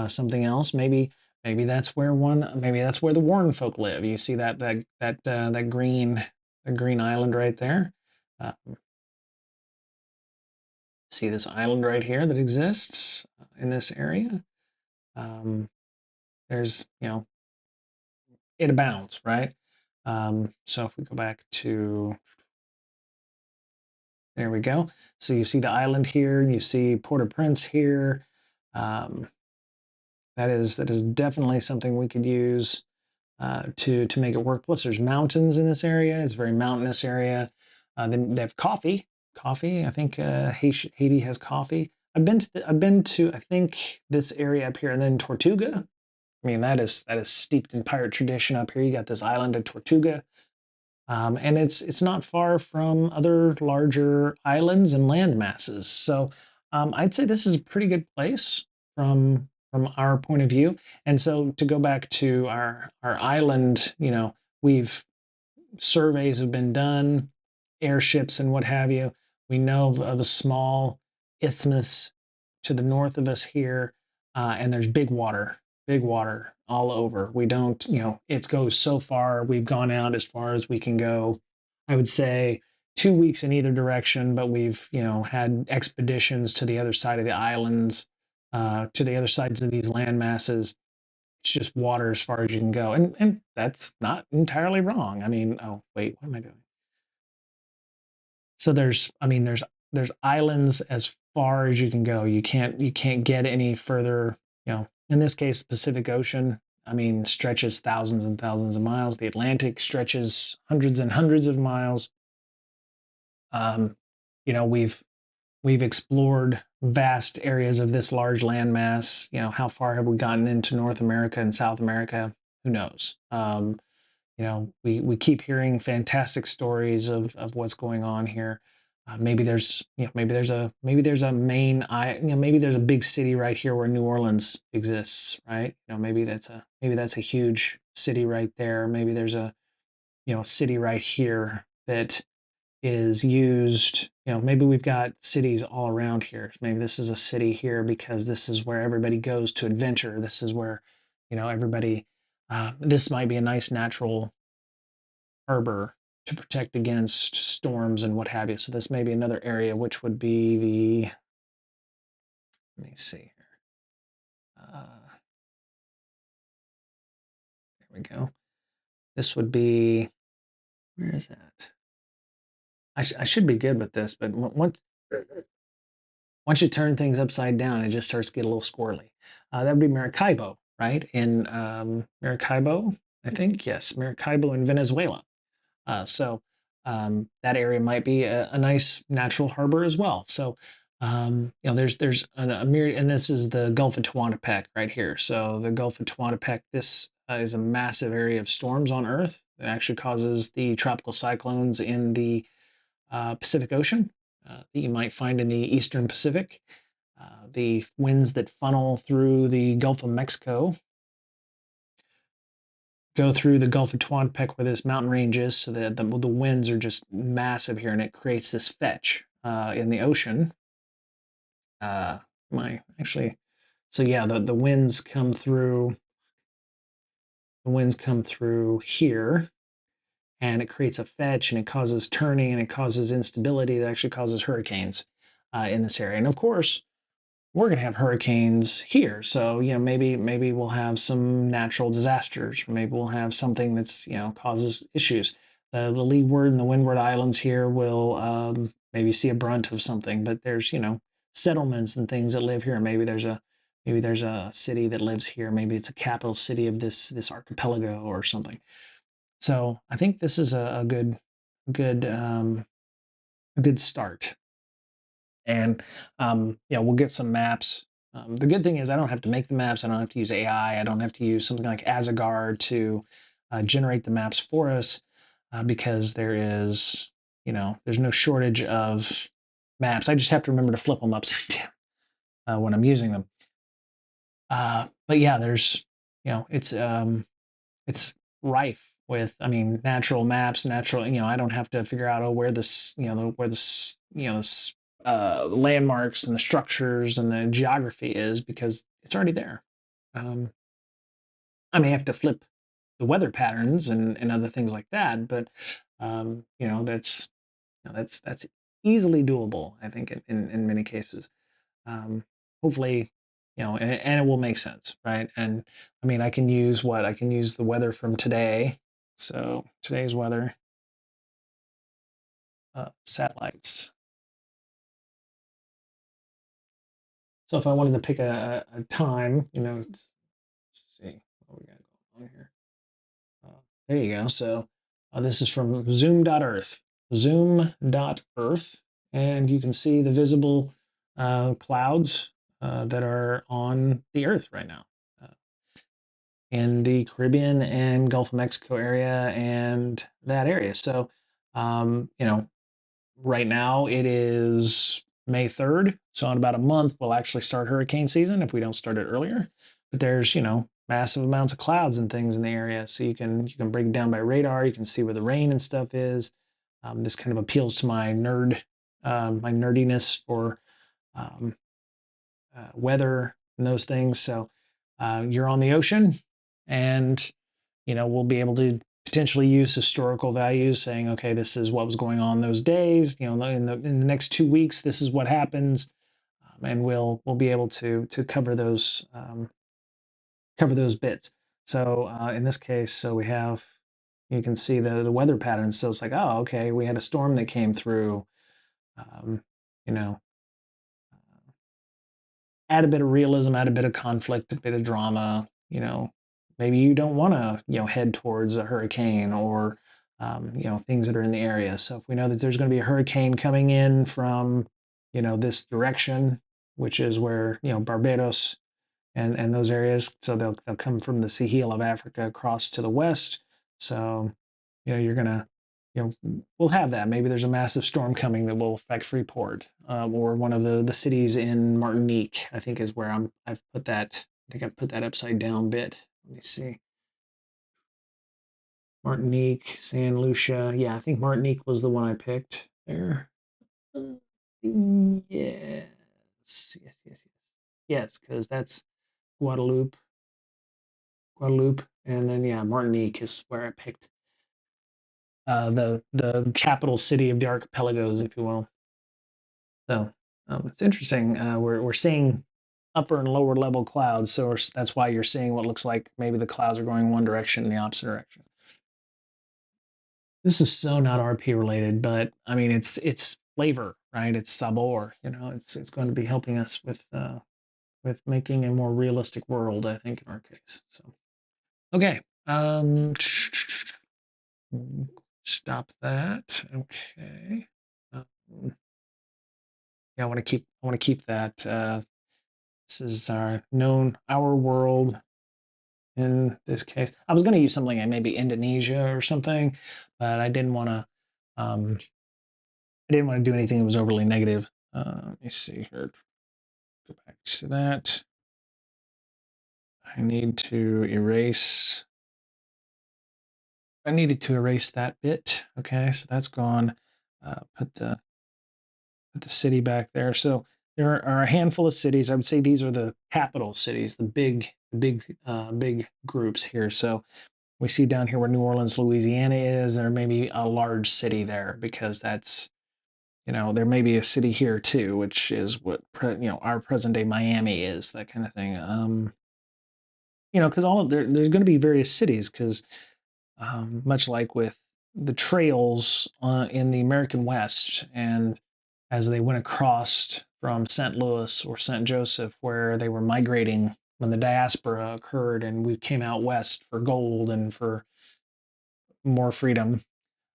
something else. Maybe that's where maybe that's where the Warren folk live. You see that green island right there. Uh, see this island right here that exists in this area. Um, there's it abounds, right? So if we go back to, there we go. So you see the island here, you see Port-au-Prince here. Um, that is definitely something we could use to make it work. Plus, there's mountains in this area. It's a very mountainous area. They have coffee. Coffee. I think Haiti has coffee. I've been to I think this area up here, and then Tortuga. I mean, that is steeped in pirate tradition up here. You got this island of Tortuga, and it's not far from other larger islands and land masses. So I'd say this is a pretty good place from our point of view. And so to go back to our island, we've surveys have been done, airships and what have you. We know of a small isthmus to the north of us here, and there's big water all over. We don't, it goes so far. We've gone out as far as we can go. I would say 2 weeks in either direction, but we've, had expeditions to the other side of the islands, to the other sides of these land masses. It's just water as far as you can go. And that's not entirely wrong. I mean, oh wait, what am I doing? So I mean, there's islands as far as you can go. You can't get any further. In this case, the Pacific Ocean, I mean, stretches thousands and thousands of miles. The Atlantic stretches hundreds and hundreds of miles. Um, we've explored vast areas of this large landmass. How far have we gotten into North America and South America? Who knows? We keep hearing fantastic stories of what's going on here. Maybe there's a main maybe there's a big city right here where New Orleans exists, right? Maybe that's a huge city right there. Maybe there's a city right here that is used. Maybe we've got cities all around here. Maybe this is a city here because this is where everybody goes to adventure. This is where everybody. This might be a nice natural harbor to protect against storms and what have you. So this may be another area, which would be let me see here. There we go. This would be, where is that? I should be good with this, but once you turn things upside down, it just starts to get a little squirrely. That would be Maracaibo, right? In Maracaibo, I think, yes, Maracaibo in Venezuela. So that area might be a nice natural harbor as well. So there's a myriad, and this is the Gulf of Tehuantepec right here. So the Gulf of Tehuantepec, this is a massive area of storms on Earth. It actually causes the tropical cyclones in the Pacific Ocean that you might find in the Eastern Pacific. The winds that funnel through the Gulf of Mexico go through the Gulf of Tehuantepec where this mountain range is, so that the winds are just massive here, and it creates this fetch in the ocean. My actually, so yeah, the winds come through. The winds come through here, and it creates a fetch, and it causes turning, and it causes instability. That actually causes hurricanes in this area, and of course, we're going to have hurricanes here. So, maybe we'll have some natural disasters. Maybe we'll have something that's, causes issues. The Leeward and the Windward Islands here will maybe see a brunt of something, but there's, settlements and things that live here. Maybe there's a city that lives here. Maybe it's a capital city of this archipelago or something. So I think this is a good start. And we'll get some maps. The good thing is I don't have to make the maps. I don't have to use AI. I don't have to use something like Asgard to generate the maps for us because there's no shortage of maps. I just have to remember to flip them upside down when I'm using them. But yeah, it's rife with, I mean, natural maps, I don't have to figure out, where this, landmarks and the structures and the geography is because it's already there. I may have to flip the weather patterns and other things like that, but that's easily doable, I think, in many cases. Hopefully, and it will make sense, right? And I mean, I can use the weather from today. So today's weather, satellites. So if I wanted to pick a time, let's see what we got going on here. There you go. So this is from zoom.earth, zoom.earth, and you can see the visible clouds that are on the Earth right now in the Caribbean and Gulf of Mexico area and that area. So, right now it is May 3rd. So in about a month, we'll actually start hurricane season if we don't start it earlier. But there's, massive amounts of clouds and things in the area. So you can break it down by radar. You can see where the rain and stuff is. This kind of appeals to my nerdiness for um, weather and those things. So you're on the ocean, and we'll be able to potentially use historical values, saying, okay, this is what was going on those days. In the next 2 weeks, this is what happens, and we'll be able to cover those bits. So in this case, you can see the weather patterns. So it's like, oh, okay, we had a storm that came through. um, you know, add a bit of realism, add a bit of conflict, a bit of drama. Maybe you don't want to, head towards a hurricane or, things that are in the area. So if we know that there's going to be a hurricane coming in from, this direction, which is where, Barbados and those areas. So they'll come from the Sea Heel of Africa across to the west. So, you're gonna, we'll have that. Maybe there's a massive storm coming that will affect Freeport, or one of the cities in Martinique. I think is where I've put that. I think I've put that upside down bit. Let me see. Martinique, San Lucia. Yeah, I think Martinique was the one I picked there. Yes, yes, yes, yes, yes, because that's Guadeloupe, and then yeah, Martinique is where I picked the capital city of the archipelagos, if you will. So it's interesting. We're seeing upper and lower level clouds, so that's why you're seeing what looks like maybe the clouds are going one direction in the opposite direction. This is so not RP related, but I mean it's flavor, right? It's sabor. It's going to be helping us with making a more realistic world, I think, in our case. So okay. Stop that. Okay. Um, yeah, I want to keep that. This is our world in this case. I was going to use something like maybe Indonesia or something, but I didn't want to. I didn't want to do anything that was overly negative. Let me see here. Go back to that. I need to erase. I needed to erase that bit. Okay, so that's gone. Put the city back there. So there are a handful of cities. I would say these are the capital cities, the big groups here. So we see down here where New Orleans, Louisiana is. There may be a large city there because that's, there may be a city here too, which is what our present day Miami is, that kind of thing. Because there's going to be various cities because much like with the trails in the American West, and as they went across from St. Louis or St. Joseph, where they were migrating when the diaspora occurred, and we came out west for gold and for more freedom,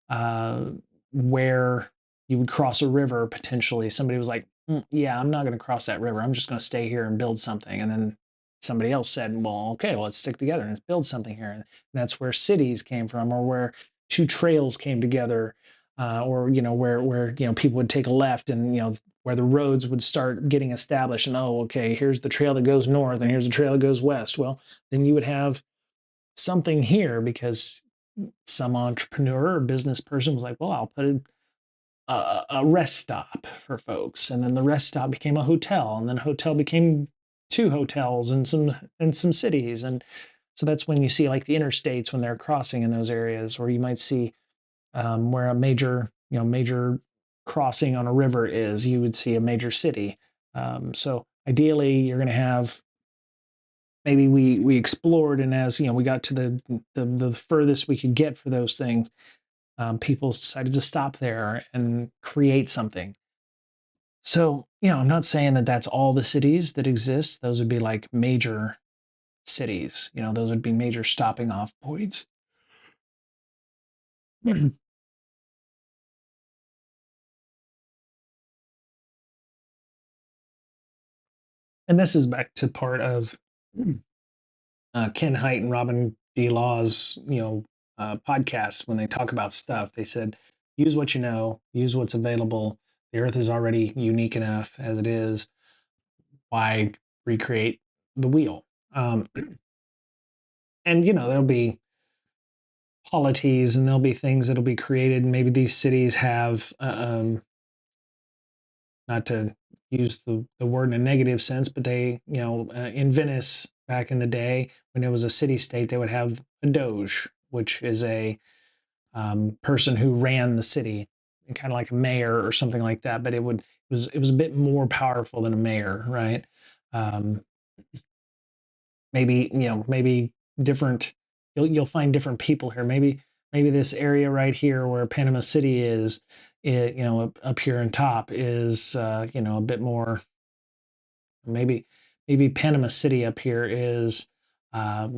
uh, where you would cross a river potentially. Somebody was like, yeah, I'm not going to cross that river. I'm just going to stay here and build something. And then somebody else said, well, okay, well, let's stick together and let's build something here. And that's where cities came from, or where two trails came together, or where people would take a left, and where the roads would start getting established. And oh, okay, here's the trail that goes north, and here's the trail that goes west. Well, then you would have something here because some entrepreneur or business person was like, well, I'll put a rest stop for folks, and then the rest stop became a hotel, and then hotel became two hotels and some cities. And so that's when you see like the interstates when they're crossing in those areas, or you might see where a major crossing on a river is, you would see a major city. So ideally you're going to have, maybe we explored, and as we got to the furthest we could get for those things, people decided to stop there and create something. So I'm not saying that that's all the cities that exist. Those would be like major cities. Those would be major stopping off points. And this is back to part of Ken Hite and Robin D. Law's podcast. When they talk about stuff, they said, use what you know, use what's available. The earth is already unique enough as it is. Why recreate the wheel? And there'll be polities, and there'll be things that'll be created. Maybe these cities have, not to use the word in a negative sense, but they, in Venice back in the day, when it was a city state, they would have a doge, which is a person who ran the city, kind of like a mayor or something like that. But it was a bit more powerful than a mayor, right? Um, maybe different. You'll find different people here. Maybe this area right here where Panama City is, up here on top is a bit more. Maybe Panama City up here is, a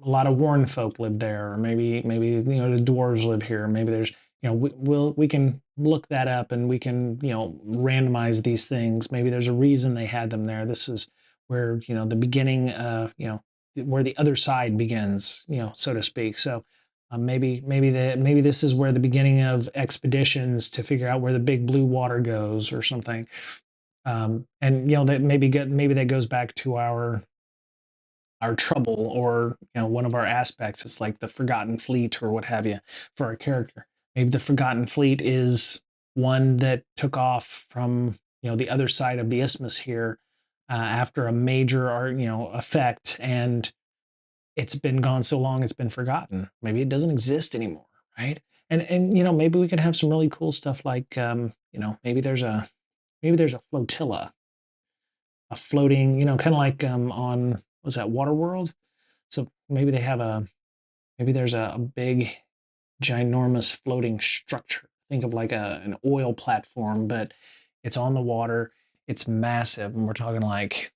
lot of Warren folk live there, or maybe the dwarves live here. Maybe there's we can look that up and we can randomize these things. Maybe there's a reason they had them there. This is where the beginning, where the other side begins, so to speak. So maybe this is where the beginning of expeditions to figure out where the big blue water goes or something. And that maybe that goes back to our trouble, or one of our aspects. It's like the forgotten fleet or what have you for our character. Maybe the forgotten fleet is one that took off from the other side of the isthmus here, after a major effect, and it's been gone so long it's been forgotten. Maybe it doesn't exist anymore, right? And maybe we could have some really cool stuff like, maybe there's a flotilla, a floating, kind of like, on, was that Waterworld? So maybe there's a big, ginormous floating structure. Think of like an oil platform, but it's on the water. It's massive, and we're talking like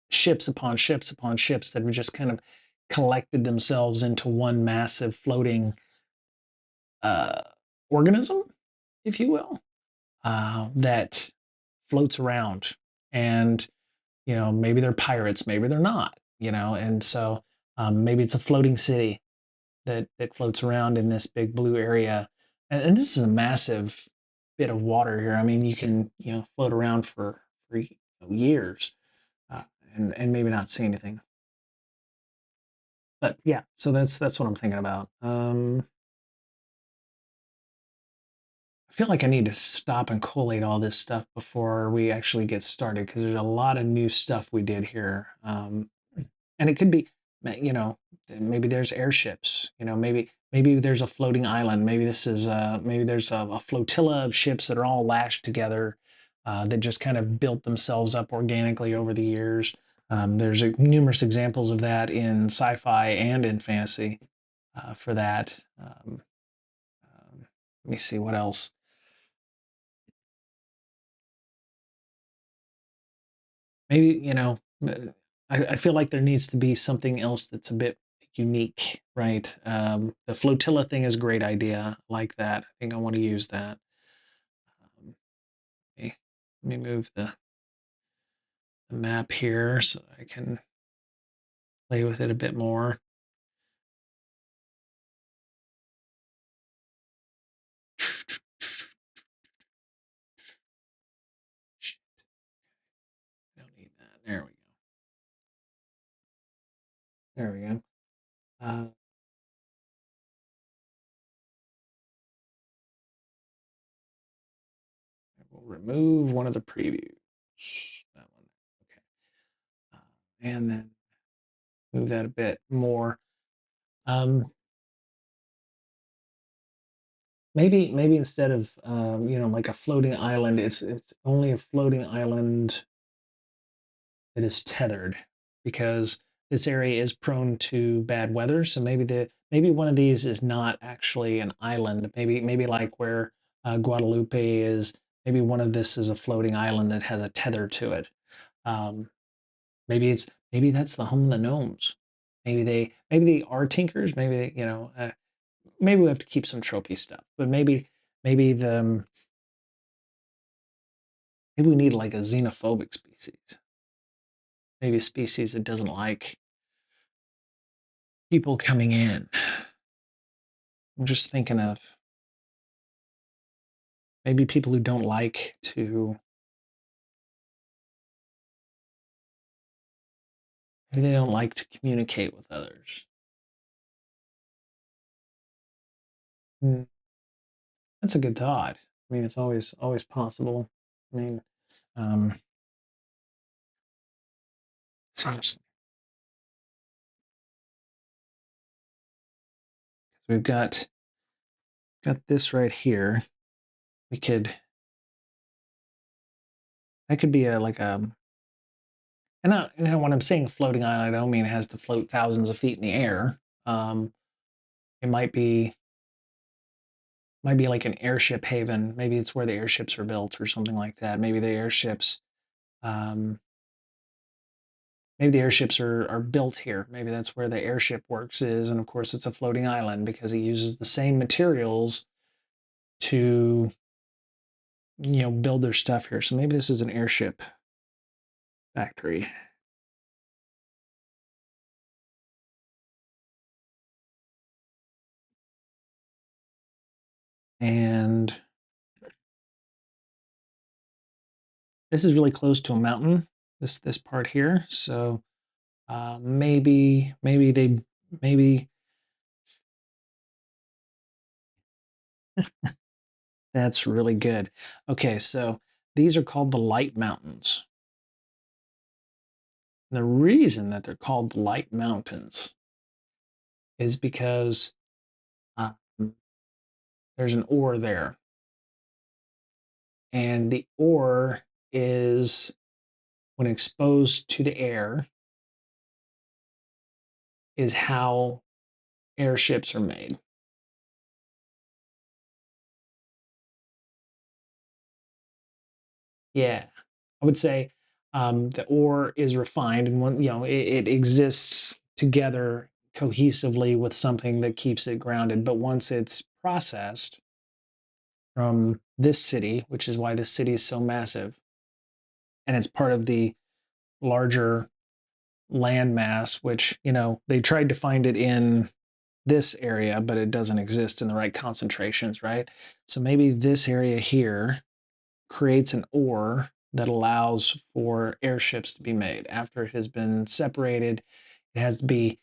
ships upon ships upon ships that have just kind of collected themselves into one massive floating uh, organism, if you will, that floats around. And maybe they're pirates, maybe they're not, and so, maybe it's a floating city that floats around in this big blue area. And this is a massive bit of water here. I mean, you can float around for years, uh, and maybe not see anything. But yeah, so that's what I'm thinking about. I feel like I need to stop and collate all this stuff before we actually get started, because there's a lot of new stuff we did here. And it could be, maybe there's airships, maybe there's a floating island. Maybe this is, maybe there's a flotilla of ships that are all lashed together, that just kind of built themselves up organically over the years. There's numerous examples of that in sci-fi and in fantasy, for that. Let me see what else. Maybe, I feel like there needs to be something else that's a bit unique, right? The flotilla thing is a great idea. I like that. I think I want to use that. Okay, let me move the map here so I can play with it a bit more. Don't need that. There we go. There we go. We'll remove one of the previews. That one. Okay. And then move that a bit more. Um, maybe instead of, like a floating island, it's only a floating island that is tethered, because this area is prone to bad weather. So maybe one of these is not actually an island. Maybe like where, Guadalupe is. Maybe one of this is a floating island that has a tether to it. Um, maybe that's the home of the gnomes. Maybe they are tinkers. Maybe we have to keep some tropey stuff. But maybe the maybe we need like a xenophobic species. Maybe a species that doesn't like people coming in. I'm just thinking of maybe people who don't like to, maybe they don't like to communicate with others. Hmm, that's a good thought. I mean, it's always possible. I mean, um, seriously, we've got this right here. We could that could be a like a, when I'm saying floating island, I don't mean it has to float thousands of feet in the air. It might be might be like an airship haven. Maybe it's where the airships are built or something like that. Um, maybe the airships are built here. Maybe that's where the airship works is, and of course it's a floating island because he uses the same materials to build their stuff here. So maybe this is an airship factory. And this is really close to a mountain, this part here. So maybe that's really good. Okay, so these are called the Light Mountains. And the reason that they're called the Light Mountains is because um, there's an ore there, and the ore is, when exposed to the air, is how airships are made. Yeah, I would say the ore is refined, and it exists together cohesively with something that keeps it grounded. But once it's processed from this city, which is why this city is so massive, and it's part of the larger landmass, which they tried to find it in this area, but it doesn't exist in the right concentrations, right? So maybe this area here creates an ore that allows for airships to be made. After it has been separated, it has to be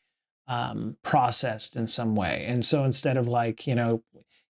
processed in some way. And so instead of, like, you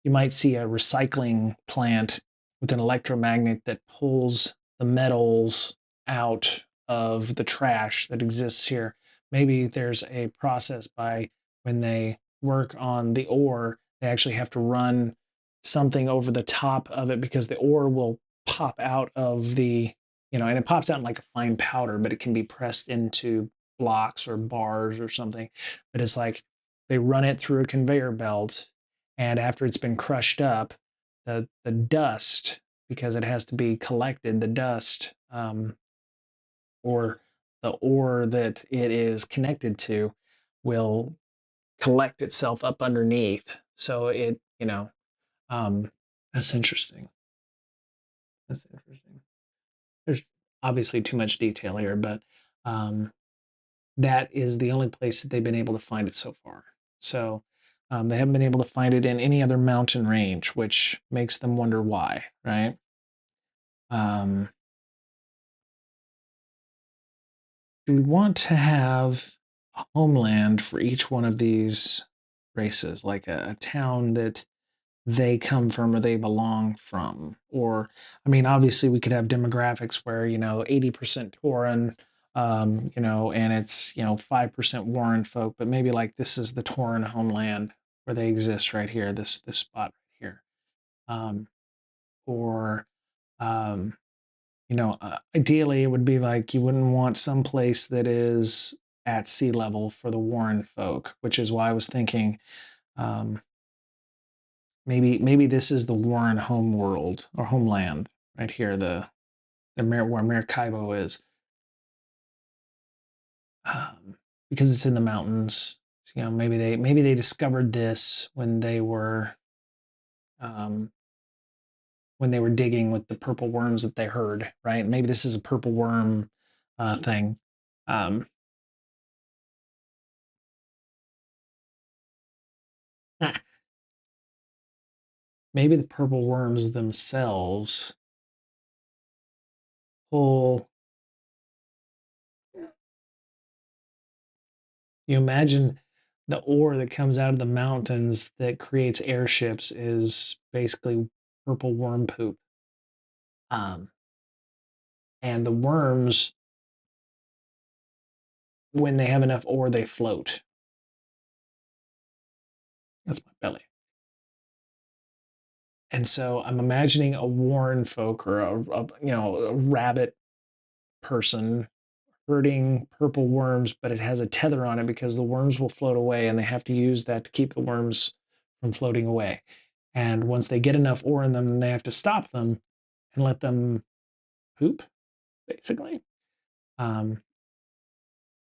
might see a recycling plant with an electromagnet that pulls the metals out of the trash that exists here. Maybe there's a process by, when they work on the ore, they actually have to run something over the top of it because the ore will pop out of and it pops out in like a fine powder, but it can be pressed into blocks or bars or something. But it's like they run it through a conveyor belt, and after it's been crushed up, the dust, because it has to be collected, the dust, or the ore that it is connected to, will collect itself up underneath. So um, that's interesting. That's interesting. There's obviously too much detail here, but um, that is the only place that they've been able to find it so far. So they haven't been able to find it in any other mountain range, which makes them wonder why, right? Um, do we want to have a homeland for each one of these races, like a town that they come from or they belong from? Or, I mean, obviously we could have demographics where 80% Tauran, and it's 5% Warren folk, but maybe like this is the Tauran homeland where they exist right here, this spot right here. um, or ideally it would be like, you wouldn't want some place that is at sea level for the Warren folk, which is why I was thinking um, maybe this is the Warren home world or homeland right here, where Maracaibo is, because it's in the mountains. So, maybe they discovered this um, when they were digging with the purple worms that they heard, right? Maybe this is a purple worm thing. Um, maybe the purple worms themselves pull. You imagine the ore that comes out of the mountains that creates airships is basically purple worm poop. Um, and the worms, when they have enough ore, they float. That's my belly. And so I'm imagining a Warren folk, or a rabbit person herding purple worms, but it has a tether on it because the worms will float away, and they have to use that to keep the worms from floating away. And once they get enough ore in them, then they have to stop them and let them poop, basically. Um,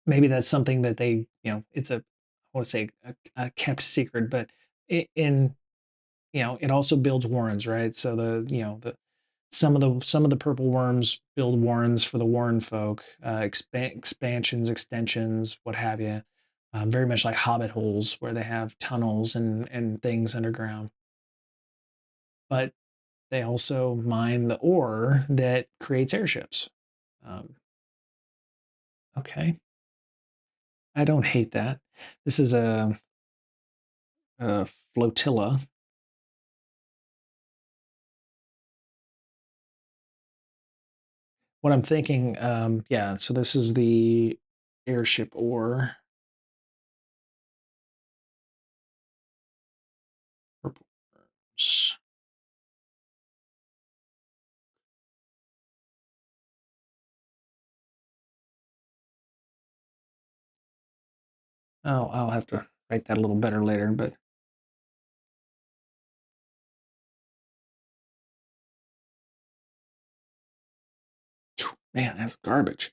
maybe that's something that they, it's a, I want to say a kept secret, but in, it also builds warrens, right? So some of the purple worms build warrens for the Warren folk, expansions, extensions, what have you. Very much like hobbit holes where they have tunnels and things underground. But they also mine the ore that creates airships. Um, okay, I don't hate that. This is a flotilla. What I'm thinking, yeah. So this is the airship ore. Purple worms. Oh, I'll have to write that a little better later, but man, that's garbage.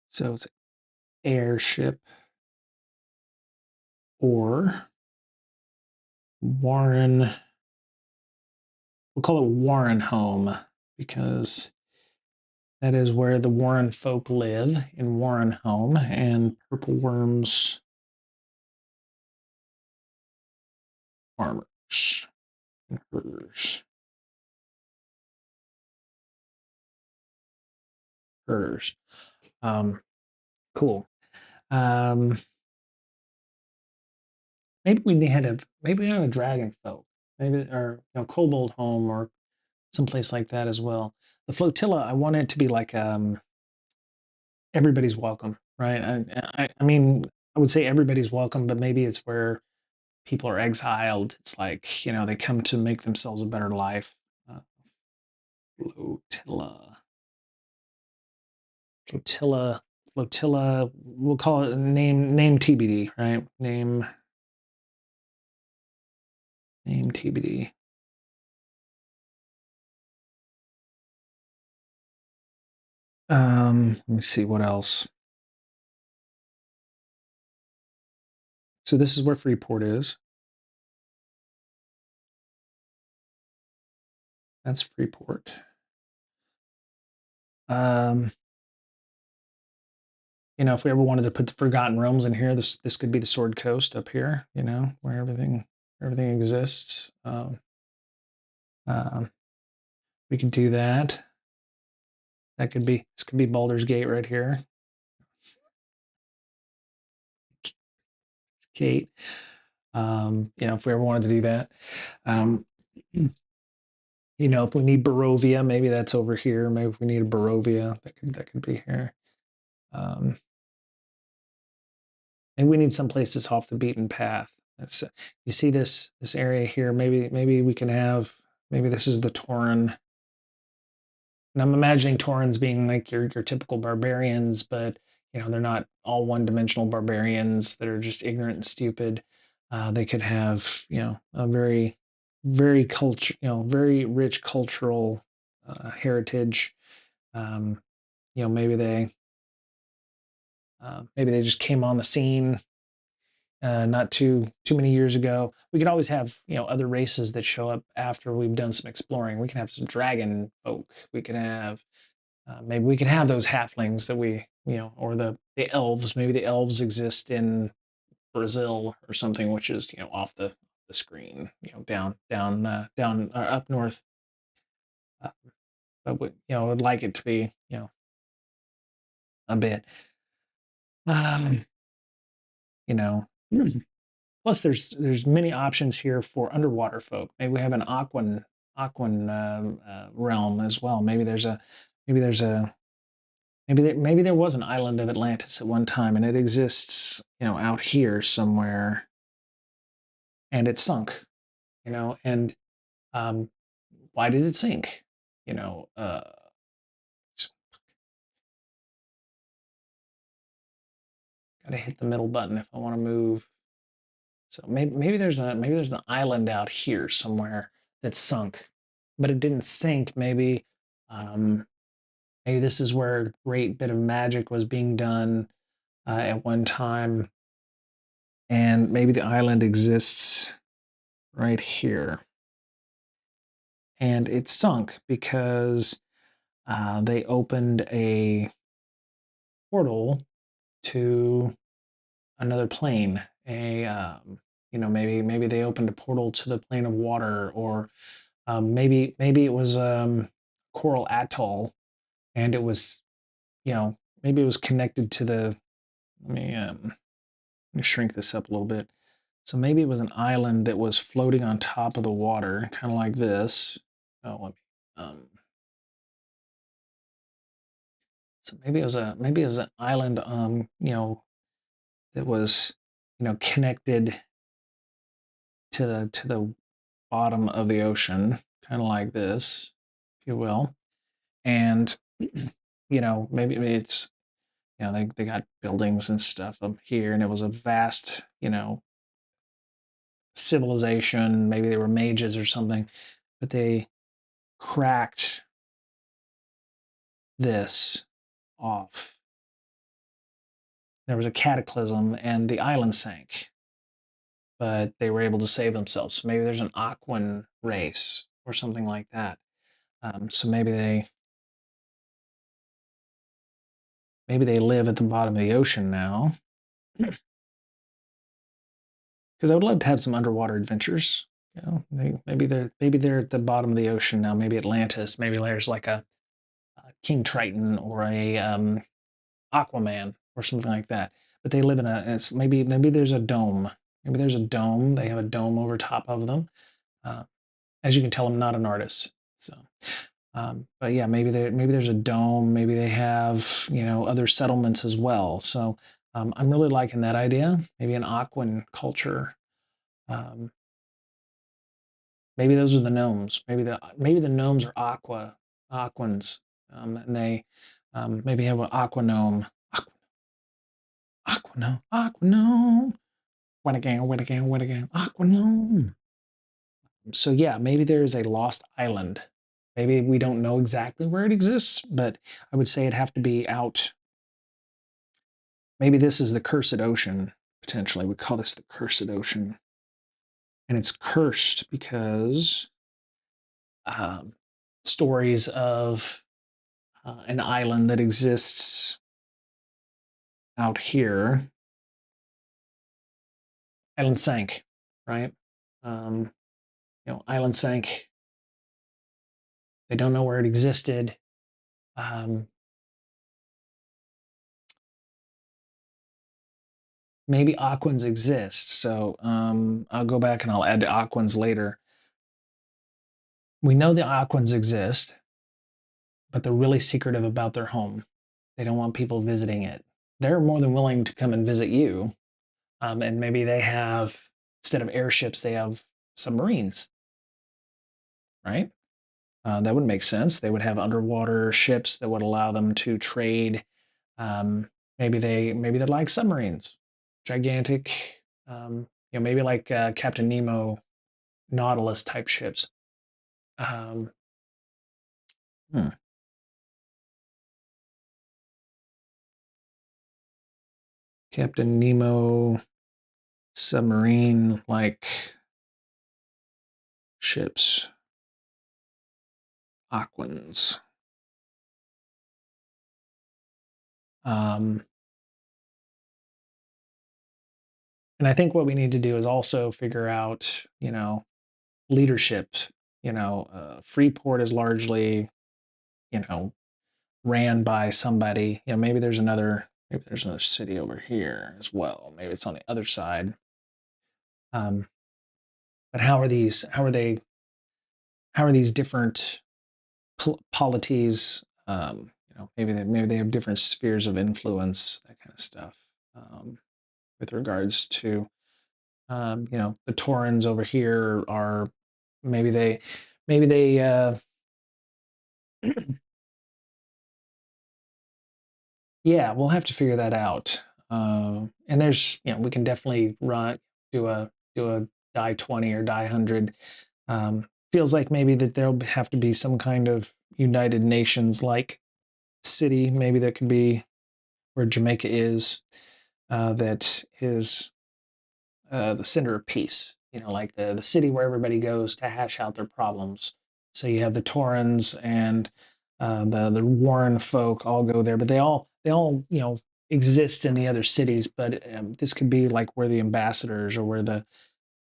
So it's airship or Warren. We'll call it Warren Home because that is where the Warren folk live in Warren Home, and purple worms farmers and herders. Herders. Um, cool. Um, maybe we had a dragon folk, maybe or kobold home or someplace like that as well. The flotilla, I want it to be like everybody's welcome, right? I mean, I would say everybody's welcome, but maybe it's where people are exiled. It's like they come to make themselves a better life. Uh, flotilla, flotilla, flotilla. We'll call it name TBD, right? Name TBD. Let me see what else. So this is where Freeport is. That's Freeport. Um, if we ever wanted to put the Forgotten Realms in here, this could be the Sword Coast up here. Where everything exists. Um, we could do that. This could be Baldur's Gate right here. Gate. If we ever wanted to do that. Um, if we need Barovia, maybe that's over here. Maybe if we need a Barovia, that could be here. And we need some place that's off the beaten path. That's you see this area here. Maybe we can have maybe this is the Tauren. And I'm imagining Taurens being like your typical barbarians, but they're not all one-dimensional barbarians that are just ignorant and stupid. They could have a very culture, very rich cultural heritage. Um, maybe they just came on the scene not too many years ago. We could always have other races that show up after we've done some exploring. We can have some dragon folk. We can have maybe we can have those halflings that or the elves. Maybe the elves exist in Brazil or something, which is off the screen. Down up north. Uh, but would like it to be a bit. Um, you know. Plus, there's many options here for underwater folk. Maybe we have an Aquan realm as well. Maybe there's a maybe there was an island of Atlantis at one time, and it exists, out here somewhere, and it sunk. And um, why did it sink? You know, gotta hit the middle button if I want to move. So maybe there's an island out here somewhere that sunk, but it didn't sink. Um, maybe this is where a great bit of magic was being done at one time, and maybe the island exists right here, and it sunk because they opened a portal to another plane. Maybe they opened a portal to the plane of water, or maybe it was coral atoll, and it was maybe it was connected to the. Let me shrink this up a little bit. So maybe it was an island that was floating on top of the water, kind of like this. Oh, let me. Um, so maybe it was an island, that was, connected to the bottom of the ocean, kind of like this, if you will. And maybe it's they got buildings and stuff up here, and it was a vast civilization. Maybe they were mages or something, but they cracked this off. There was a cataclysm and the island sank, but they were able to save themselves. So maybe there's an Aquan race or something like that. So maybe they live at the bottom of the ocean now. Because I would love to have some underwater adventures. Maybe they're at the bottom of the ocean now. Maybe Atlantis. Maybe there's like a King Triton or a Aquaman or something like that. But they live in maybe there's a dome. Maybe there's a dome. They have a dome over top of them. Uh, as you can tell, I'm not an artist, so. But yeah, maybe there's a dome. Maybe they have other settlements as well. So I'm really liking that idea. Maybe an Aquan culture. Um, maybe those are the gnomes. Maybe the gnomes are Aquans, and they maybe have an aqua gnome. Aqua gnome. Aqua gnome. When again, when again, when again. Aqua gnome. So yeah, maybe there is a lost island. Maybe we don't know exactly where it exists, but I would say it'd have to be out. Maybe this is the cursed ocean, potentially. We call this the cursed ocean. And it's cursed because um, stories of an island that exists out here. Island sank, right? Um, island sank. They don't know where it existed. Um, maybe Aquans exist. So I'll go back and I'll add the Aquans later. We know the Aquans exist, but they're really secretive about their home. They don't want people visiting it. They're more than willing to come and visit you. And maybe they have, instead of airships, they have submarines, right? That would make sense. They would have underwater ships that would allow them to trade. Um, maybe they're like submarines, gigantic. Maybe like Captain Nemo, Nautilus type ships. Um, hmm. Captain Nemo submarine like ships, Aquans. Um, and I think what we need to do is also figure out, leadership. Freeport is largely, you know, ran by somebody. Maybe there's another city over here as well. Maybe it's on the other side. Um, but how are these different polities, maybe they have different spheres of influence, that kind of stuff. With regards to the Taurans over here are maybe they yeah, we'll have to figure that out. And there's we can definitely do a die 20 or die 100. Feels like maybe that there'll have to be some kind of United Nations like city, maybe that could be where Jamaica is, that is the center of peace. Like the city where everybody goes to hash out their problems. So you have the Torrens and the Warren folk all go there, but they all exist in the other cities. But this could be like where the ambassadors or where the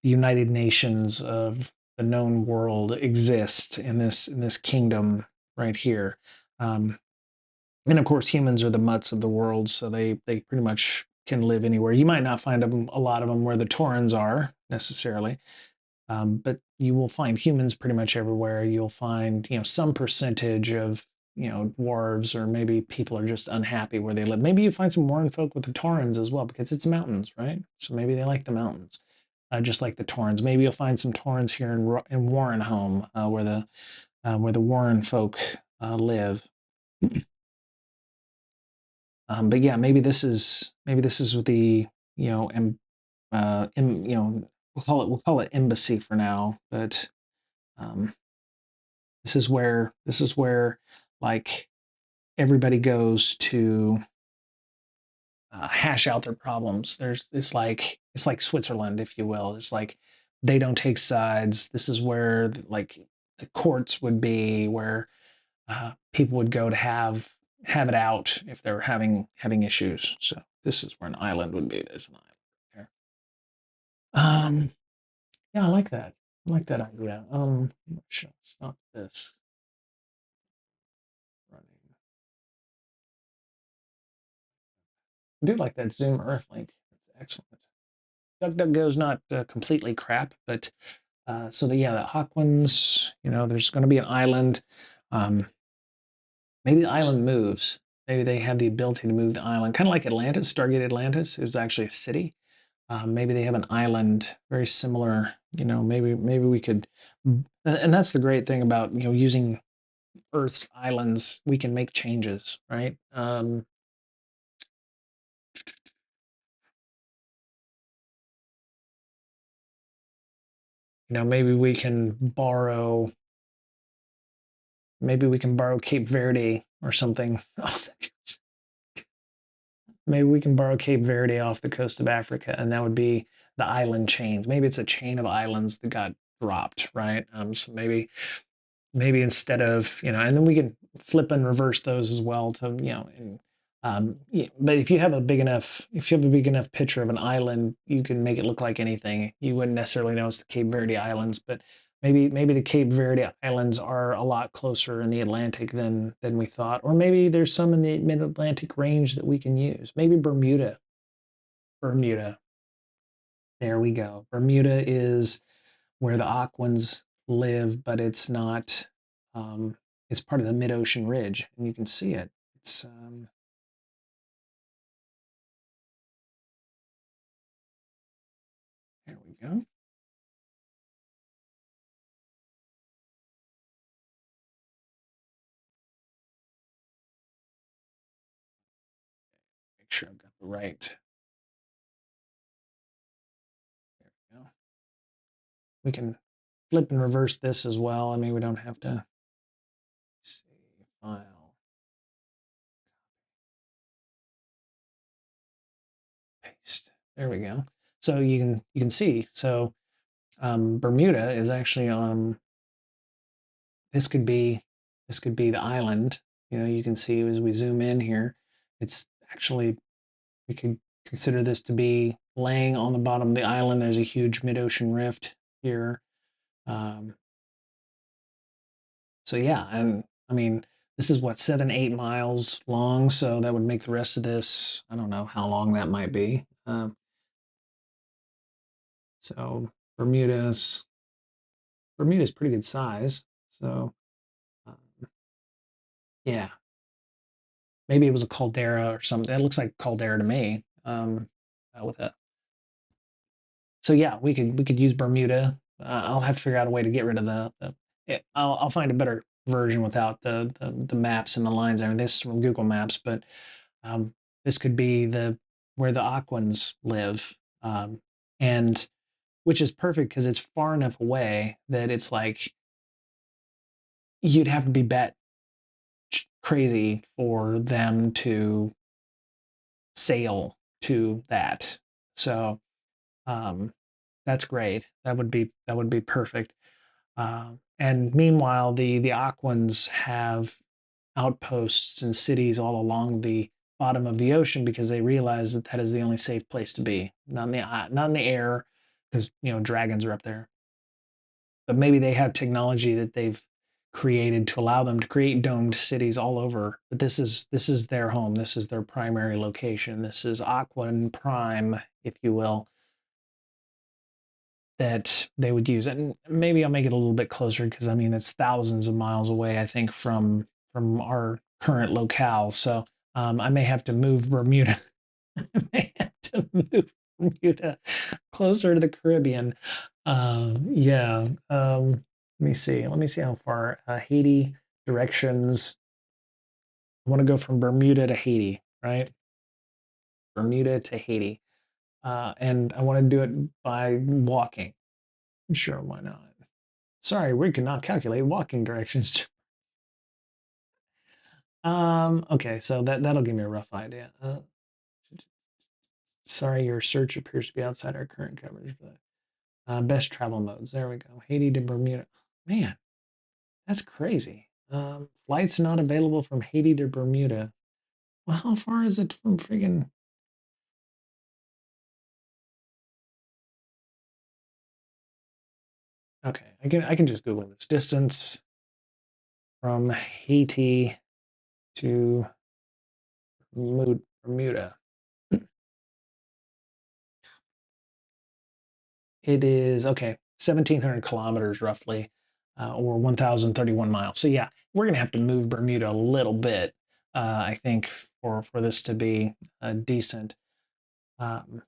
United Nations of the known world exist in this kingdom right here. Um, and of course, humans are the mutts of the world, so they pretty much can live anywhere. You might not find them, a lot of them where the Taurens are necessarily, but you will find humans pretty much everywhere. You'll find some percentage of dwarves, or maybe people are just unhappy where they live. Maybe you find some Warren folk with the Taurens as well, because it's mountains, right? So maybe they like the mountains, just like the Taurens. Maybe you'll find some Taurens here in Warren home, where the Warren folk live. But yeah, maybe this is with the we'll call it embassy for now. But um, this is where like everybody goes to hash out their problems. It's like Switzerland, if you will. It's like they don't take sides. This is where like the courts would be, where people would go to have it out if they're having issues. So this is where an island would be. There's an island there. Um, yeah, I like that. I like that idea. Should I stop this running? I do like that Zoom Earth link. That's excellent. DuckDuckGo's not completely crap, but yeah, the Aquans. There's going to be an island. Um, Maybe the island moves. Maybe they have the ability to move the island, kind of like Atlantis, Stargate Atlantis. It was actually a city. Maybe they have an island very similar. Maybe we could, and that's the great thing about using Earth's islands. We can make changes, right? Maybe we can borrow. Maybe we can borrow Cape Verde or something. Maybe we can borrow Cape Verde off the coast of Africa, and that would be the island chains. Maybe it's a chain of islands that got dropped, right? So maybe instead of and then we can flip and reverse those as well to and yeah, but if you have a big enough picture of an island, you can make it look like anything. You wouldn't necessarily know it's the Cape Verde Islands, but maybe the Cape Verde Islands are a lot closer in the Atlantic than we thought, or maybe there's some in the mid-Atlantic range that we can use. Maybe Bermuda. There we go. Bermuda is where the Aquans live, but it's not. Um, it's part of the mid-ocean ridge, and you can see it. It's There we go. Make sure I've got the right. There we go. We can flip and reverse this as well. I mean, we don't have to see file paste. There we go. So you can see. So Bermuda is actually on. This could be this could be the island. You can see as we zoom in here, it's actually, we could consider this to be laying on the bottom of the island. There's a huge mid-ocean rift here. Um, so yeah, and I mean, this is what, 7, 8 miles long. So that would make the rest of this. I don't know how long that might be. So Bermuda's Bermuda's pretty good size. So um, yeah, maybe it was a caldera or something. It looks like caldera to me. With a so yeah, we could use Bermuda. I'll have to figure out a way to get rid of I'll find a better version without the maps and the lines. I mean, this is from Google Maps, but um, this could be the where the Aquans live, and which is perfect because it's far enough away that it's like you'd have to be bat crazy for them to sail to that. So um, that's great. That would be perfect. And meanwhile, the Aquans have outposts and cities all along the bottom of the ocean because they realize that that is the only safe place to be, not in the air, because dragons are up there. But maybe they have technology that they've created to allow them to create domed cities all over. But this is their home. This is their primary location. This is Aquan Prime, if you will, that they would use. And maybe I'll make it a little bit closer because I mean it's thousands of miles away, I think, from our current locale. So I may have to move Bermuda. I may have to move Bermuda closer to the Caribbean. Yeah. Let me see. Let me see how far. Haiti directions. I want to go from Bermuda to Haiti, right? Bermuda to Haiti. And I want to do it by walking. Sure, why not? Sorry, we cannot calculate walking directions. Okay, so that'll give me a rough idea. Sorry, your search appears to be outside our current coverage, but best travel modes. There we go. Haiti to Bermuda. Man, that's crazy. Flights not available from Haiti to Bermuda. Well, how far is it from friggin'? Okay, I can just Google this distance from Haiti to Bermuda. It is okay, 1,700 kilometers roughly, or 1,031 miles. So yeah, we're gonna have to move Bermuda a little bit, I think, for this to be decent. Um,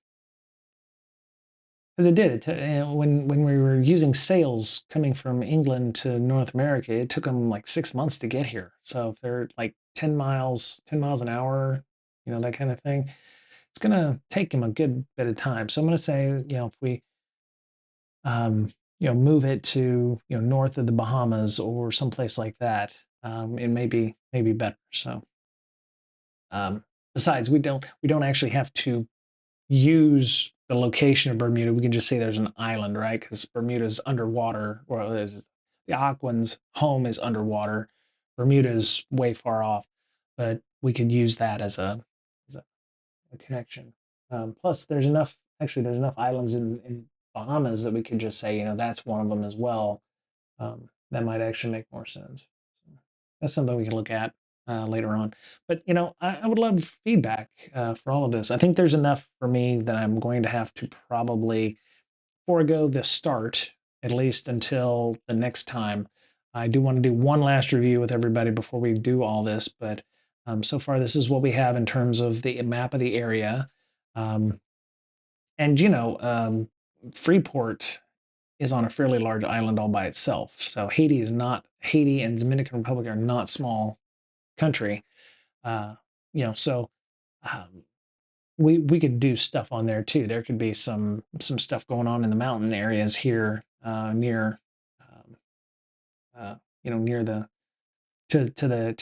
because it did. When we were using sails coming from England to North America, it took them like 6 months to get here. So if they're like 10 miles an hour, that kind of thing, it's gonna take them a good bit of time. So I'm gonna say, if we um, move it to north of the Bahamas or someplace like that, it may be better. So besides, we don't actually have to use the location of Bermuda. We can just say there's an island, right? Because Bermuda's underwater, or the Aquans' home is underwater. Bermuda's way far off, but we could use that as a connection. Plus, there's enough islands in Bahamas that we could just say, that's one of them as well. That might actually make more sense. So that's something we can look at later on. But I would love feedback for all of this. I think there's enough for me that I'm going to have to probably forego the start at least until the next time. I do want to do one last review with everybody before we do all this, but so far this is what we have in terms of the map of the area. Um, and Freeport is on a fairly large island all by itself. So Haiti and Dominican Republic are not small country. Uh, so um, we could do stuff on there too. There could be some stuff going on in the mountain areas here near um, uh, near the to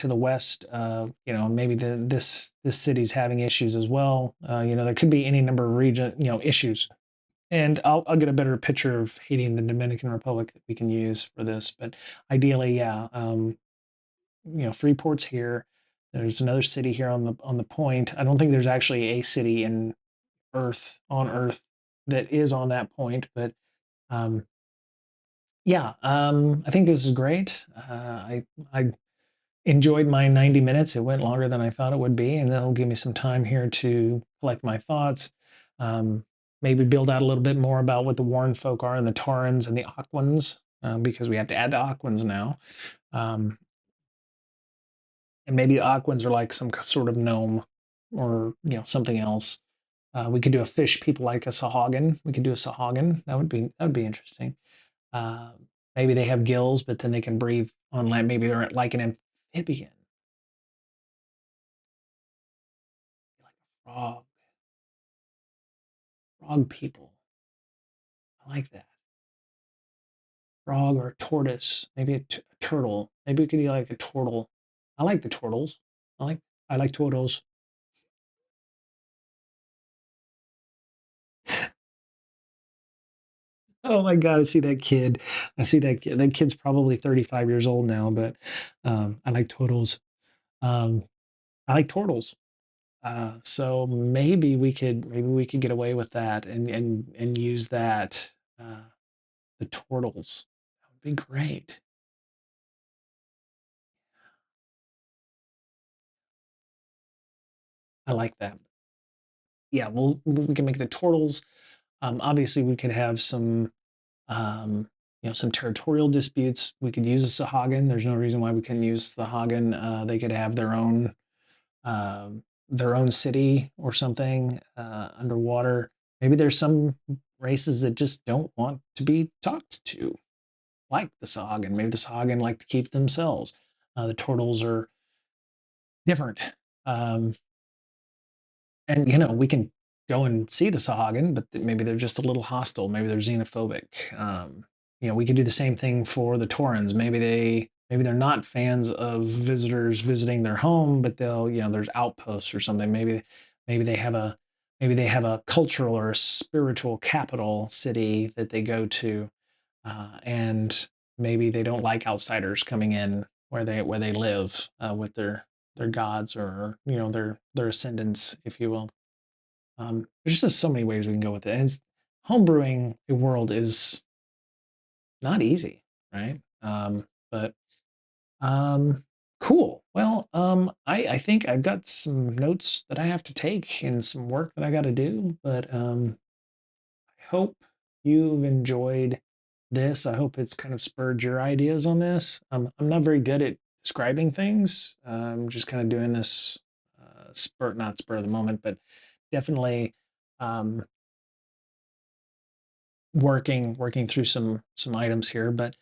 the west. Maybe this city's having issues as well. There could be any number of region issues, and I'll get a better picture of Haiti and the Dominican Republic that we can use for this. But ideally, yeah, Freeport's here. There's another city here on the point. I don't think there's actually a city in Earth that is on that point, but um, yeah, I think this is great. I enjoyed my 90 minutes. It went longer than I thought it would be, and that'll give me some time here to collect my thoughts. Um, Maybe build out a little bit more about what the Warren folk are and the Taurans and the Aquans, because we have to add the Aquans now. Um, And maybe Aquans are like some sort of gnome or, something else. We could do a fish people like a Sahagin. We could do a Sahagin. That would be interesting. Uh, Maybe they have gills, but then they can breathe on land. Maybe they're like an amphibian, like a frog people. I like that. Frog or a tortoise, maybe a turtle. Maybe we could be like a turtle. I like the turtles. I like I like turtles. Oh my god, I see that kid. I see that kid. That kid's probably 35 years old now, but I like turtles. Um, I like turtles. So maybe we could get away with that and use that the turtles. That would be great. I like that. Yeah, we can make the turtles. Obviously, we could have um, some territorial disputes. We could use a Sahagin. There's no reason why we couldn't use the Hagen. They could have their own city or something underwater. Maybe there's some races that just don't want to be talked to, like the Sahagin. Maybe the Sahagin like to keep themselves. The turtles are different. Um, and we can go and see the Sahagin, but maybe they're just a little hostile. Maybe they're xenophobic. We could do the same thing for the Taurans. Maybe they're not fans of visitors visiting their home, but there's outposts or something. Maybe they have a maybe they have a cultural or a spiritual capital city that they go to, and maybe they don't like outsiders coming in where they live with their gods or their ascendants, if you will. There's just so many ways we can go with it. And homebrewing a world is not easy, right? But cool. Well, I think I've got some notes that I have to take and some work that I got to do. But I hope you've enjoyed this. I hope it's kind of spurred your ideas on this. I'm not very good at describing things. I'm just kind of doing this not spur of the moment, but definitely um, working through some items here. But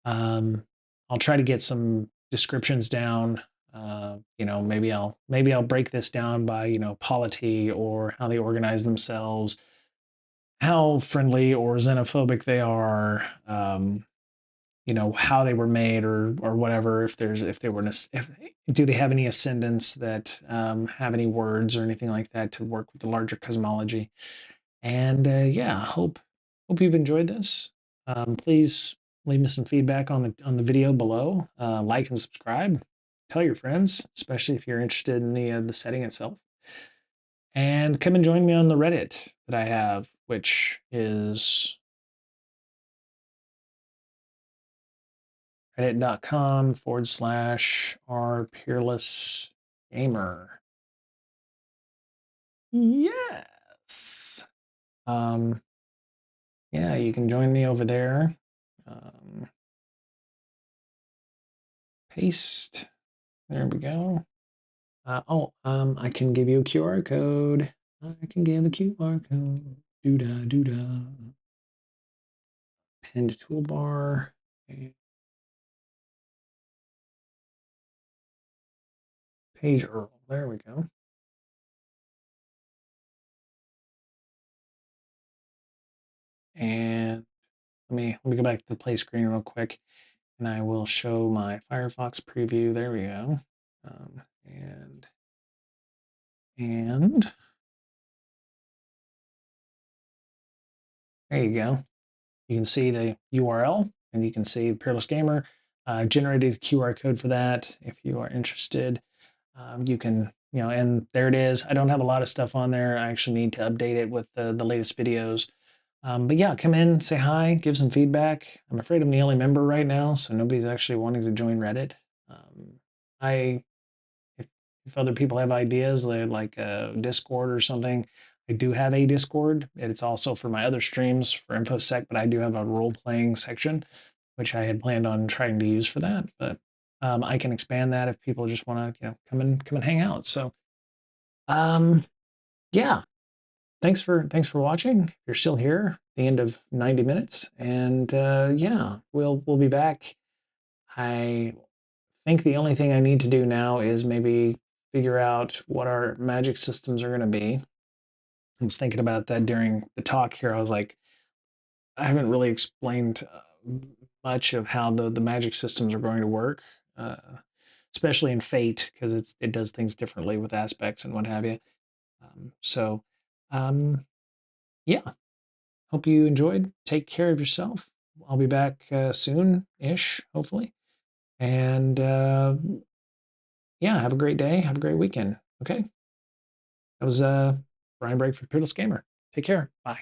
um, I'll try to get some descriptions down. Maybe I'll break this down by polity or how they organize themselves, how friendly or xenophobic they are, how they were made or whatever. If they were if do they have any ascendants that have any words or anything like that to work with the larger cosmology. And yeah, hope you've enjoyed this. Please leave me some feedback on the video below. Like and subscribe. Tell your friends, especially if you're interested in the setting itself. And come and join me on the Reddit that I have, which is reddit.com/r peerless gamer. Yes. Um, yeah, you can join me over there. Um, Paste. There we go. I can give you a QR code. I can give a QR code. Doo-da, doo-da. Pinned toolbar. Page URL. There we go. And let me go back to the play screen real quick, and I will show my Firefox preview. There we go. And there you go. You can see the URL, and you can see the Peerless Gamer. Generated a QR code for that if you are interested. You can, and there it is. I don't have a lot of stuff on there. I actually need to update it with the latest videos. But yeah, come in, say hi, give some feedback. I'm afraid I'm the only member right now, so nobody's actually wanting to join Reddit. I if, if other people have ideas, like Discord or something, I do have a Discord. It's also for my other streams for InfoSec, but I do have a role playing section, which I had planned on trying to use for that. But I can expand that if people just want to, come and hang out. So, um, yeah, thanks for watching. If you're still here, the end of 90 minutes, and yeah, we'll be back. I think the only thing I need to do now is maybe figure out what our magic systems are going to be. I was thinking about that during the talk here. I was like, I haven't really explained much of how the magic systems are going to work, uh, especially in Fate, because it does things differently with aspects and what have you. So, um, yeah, hope you enjoyed. Take care of yourself. I'll be back soon-ish, hopefully. And yeah, have a great day. Have a great weekend. Okay. That was Brian Brake for Peerless Gamer. Take care. Bye.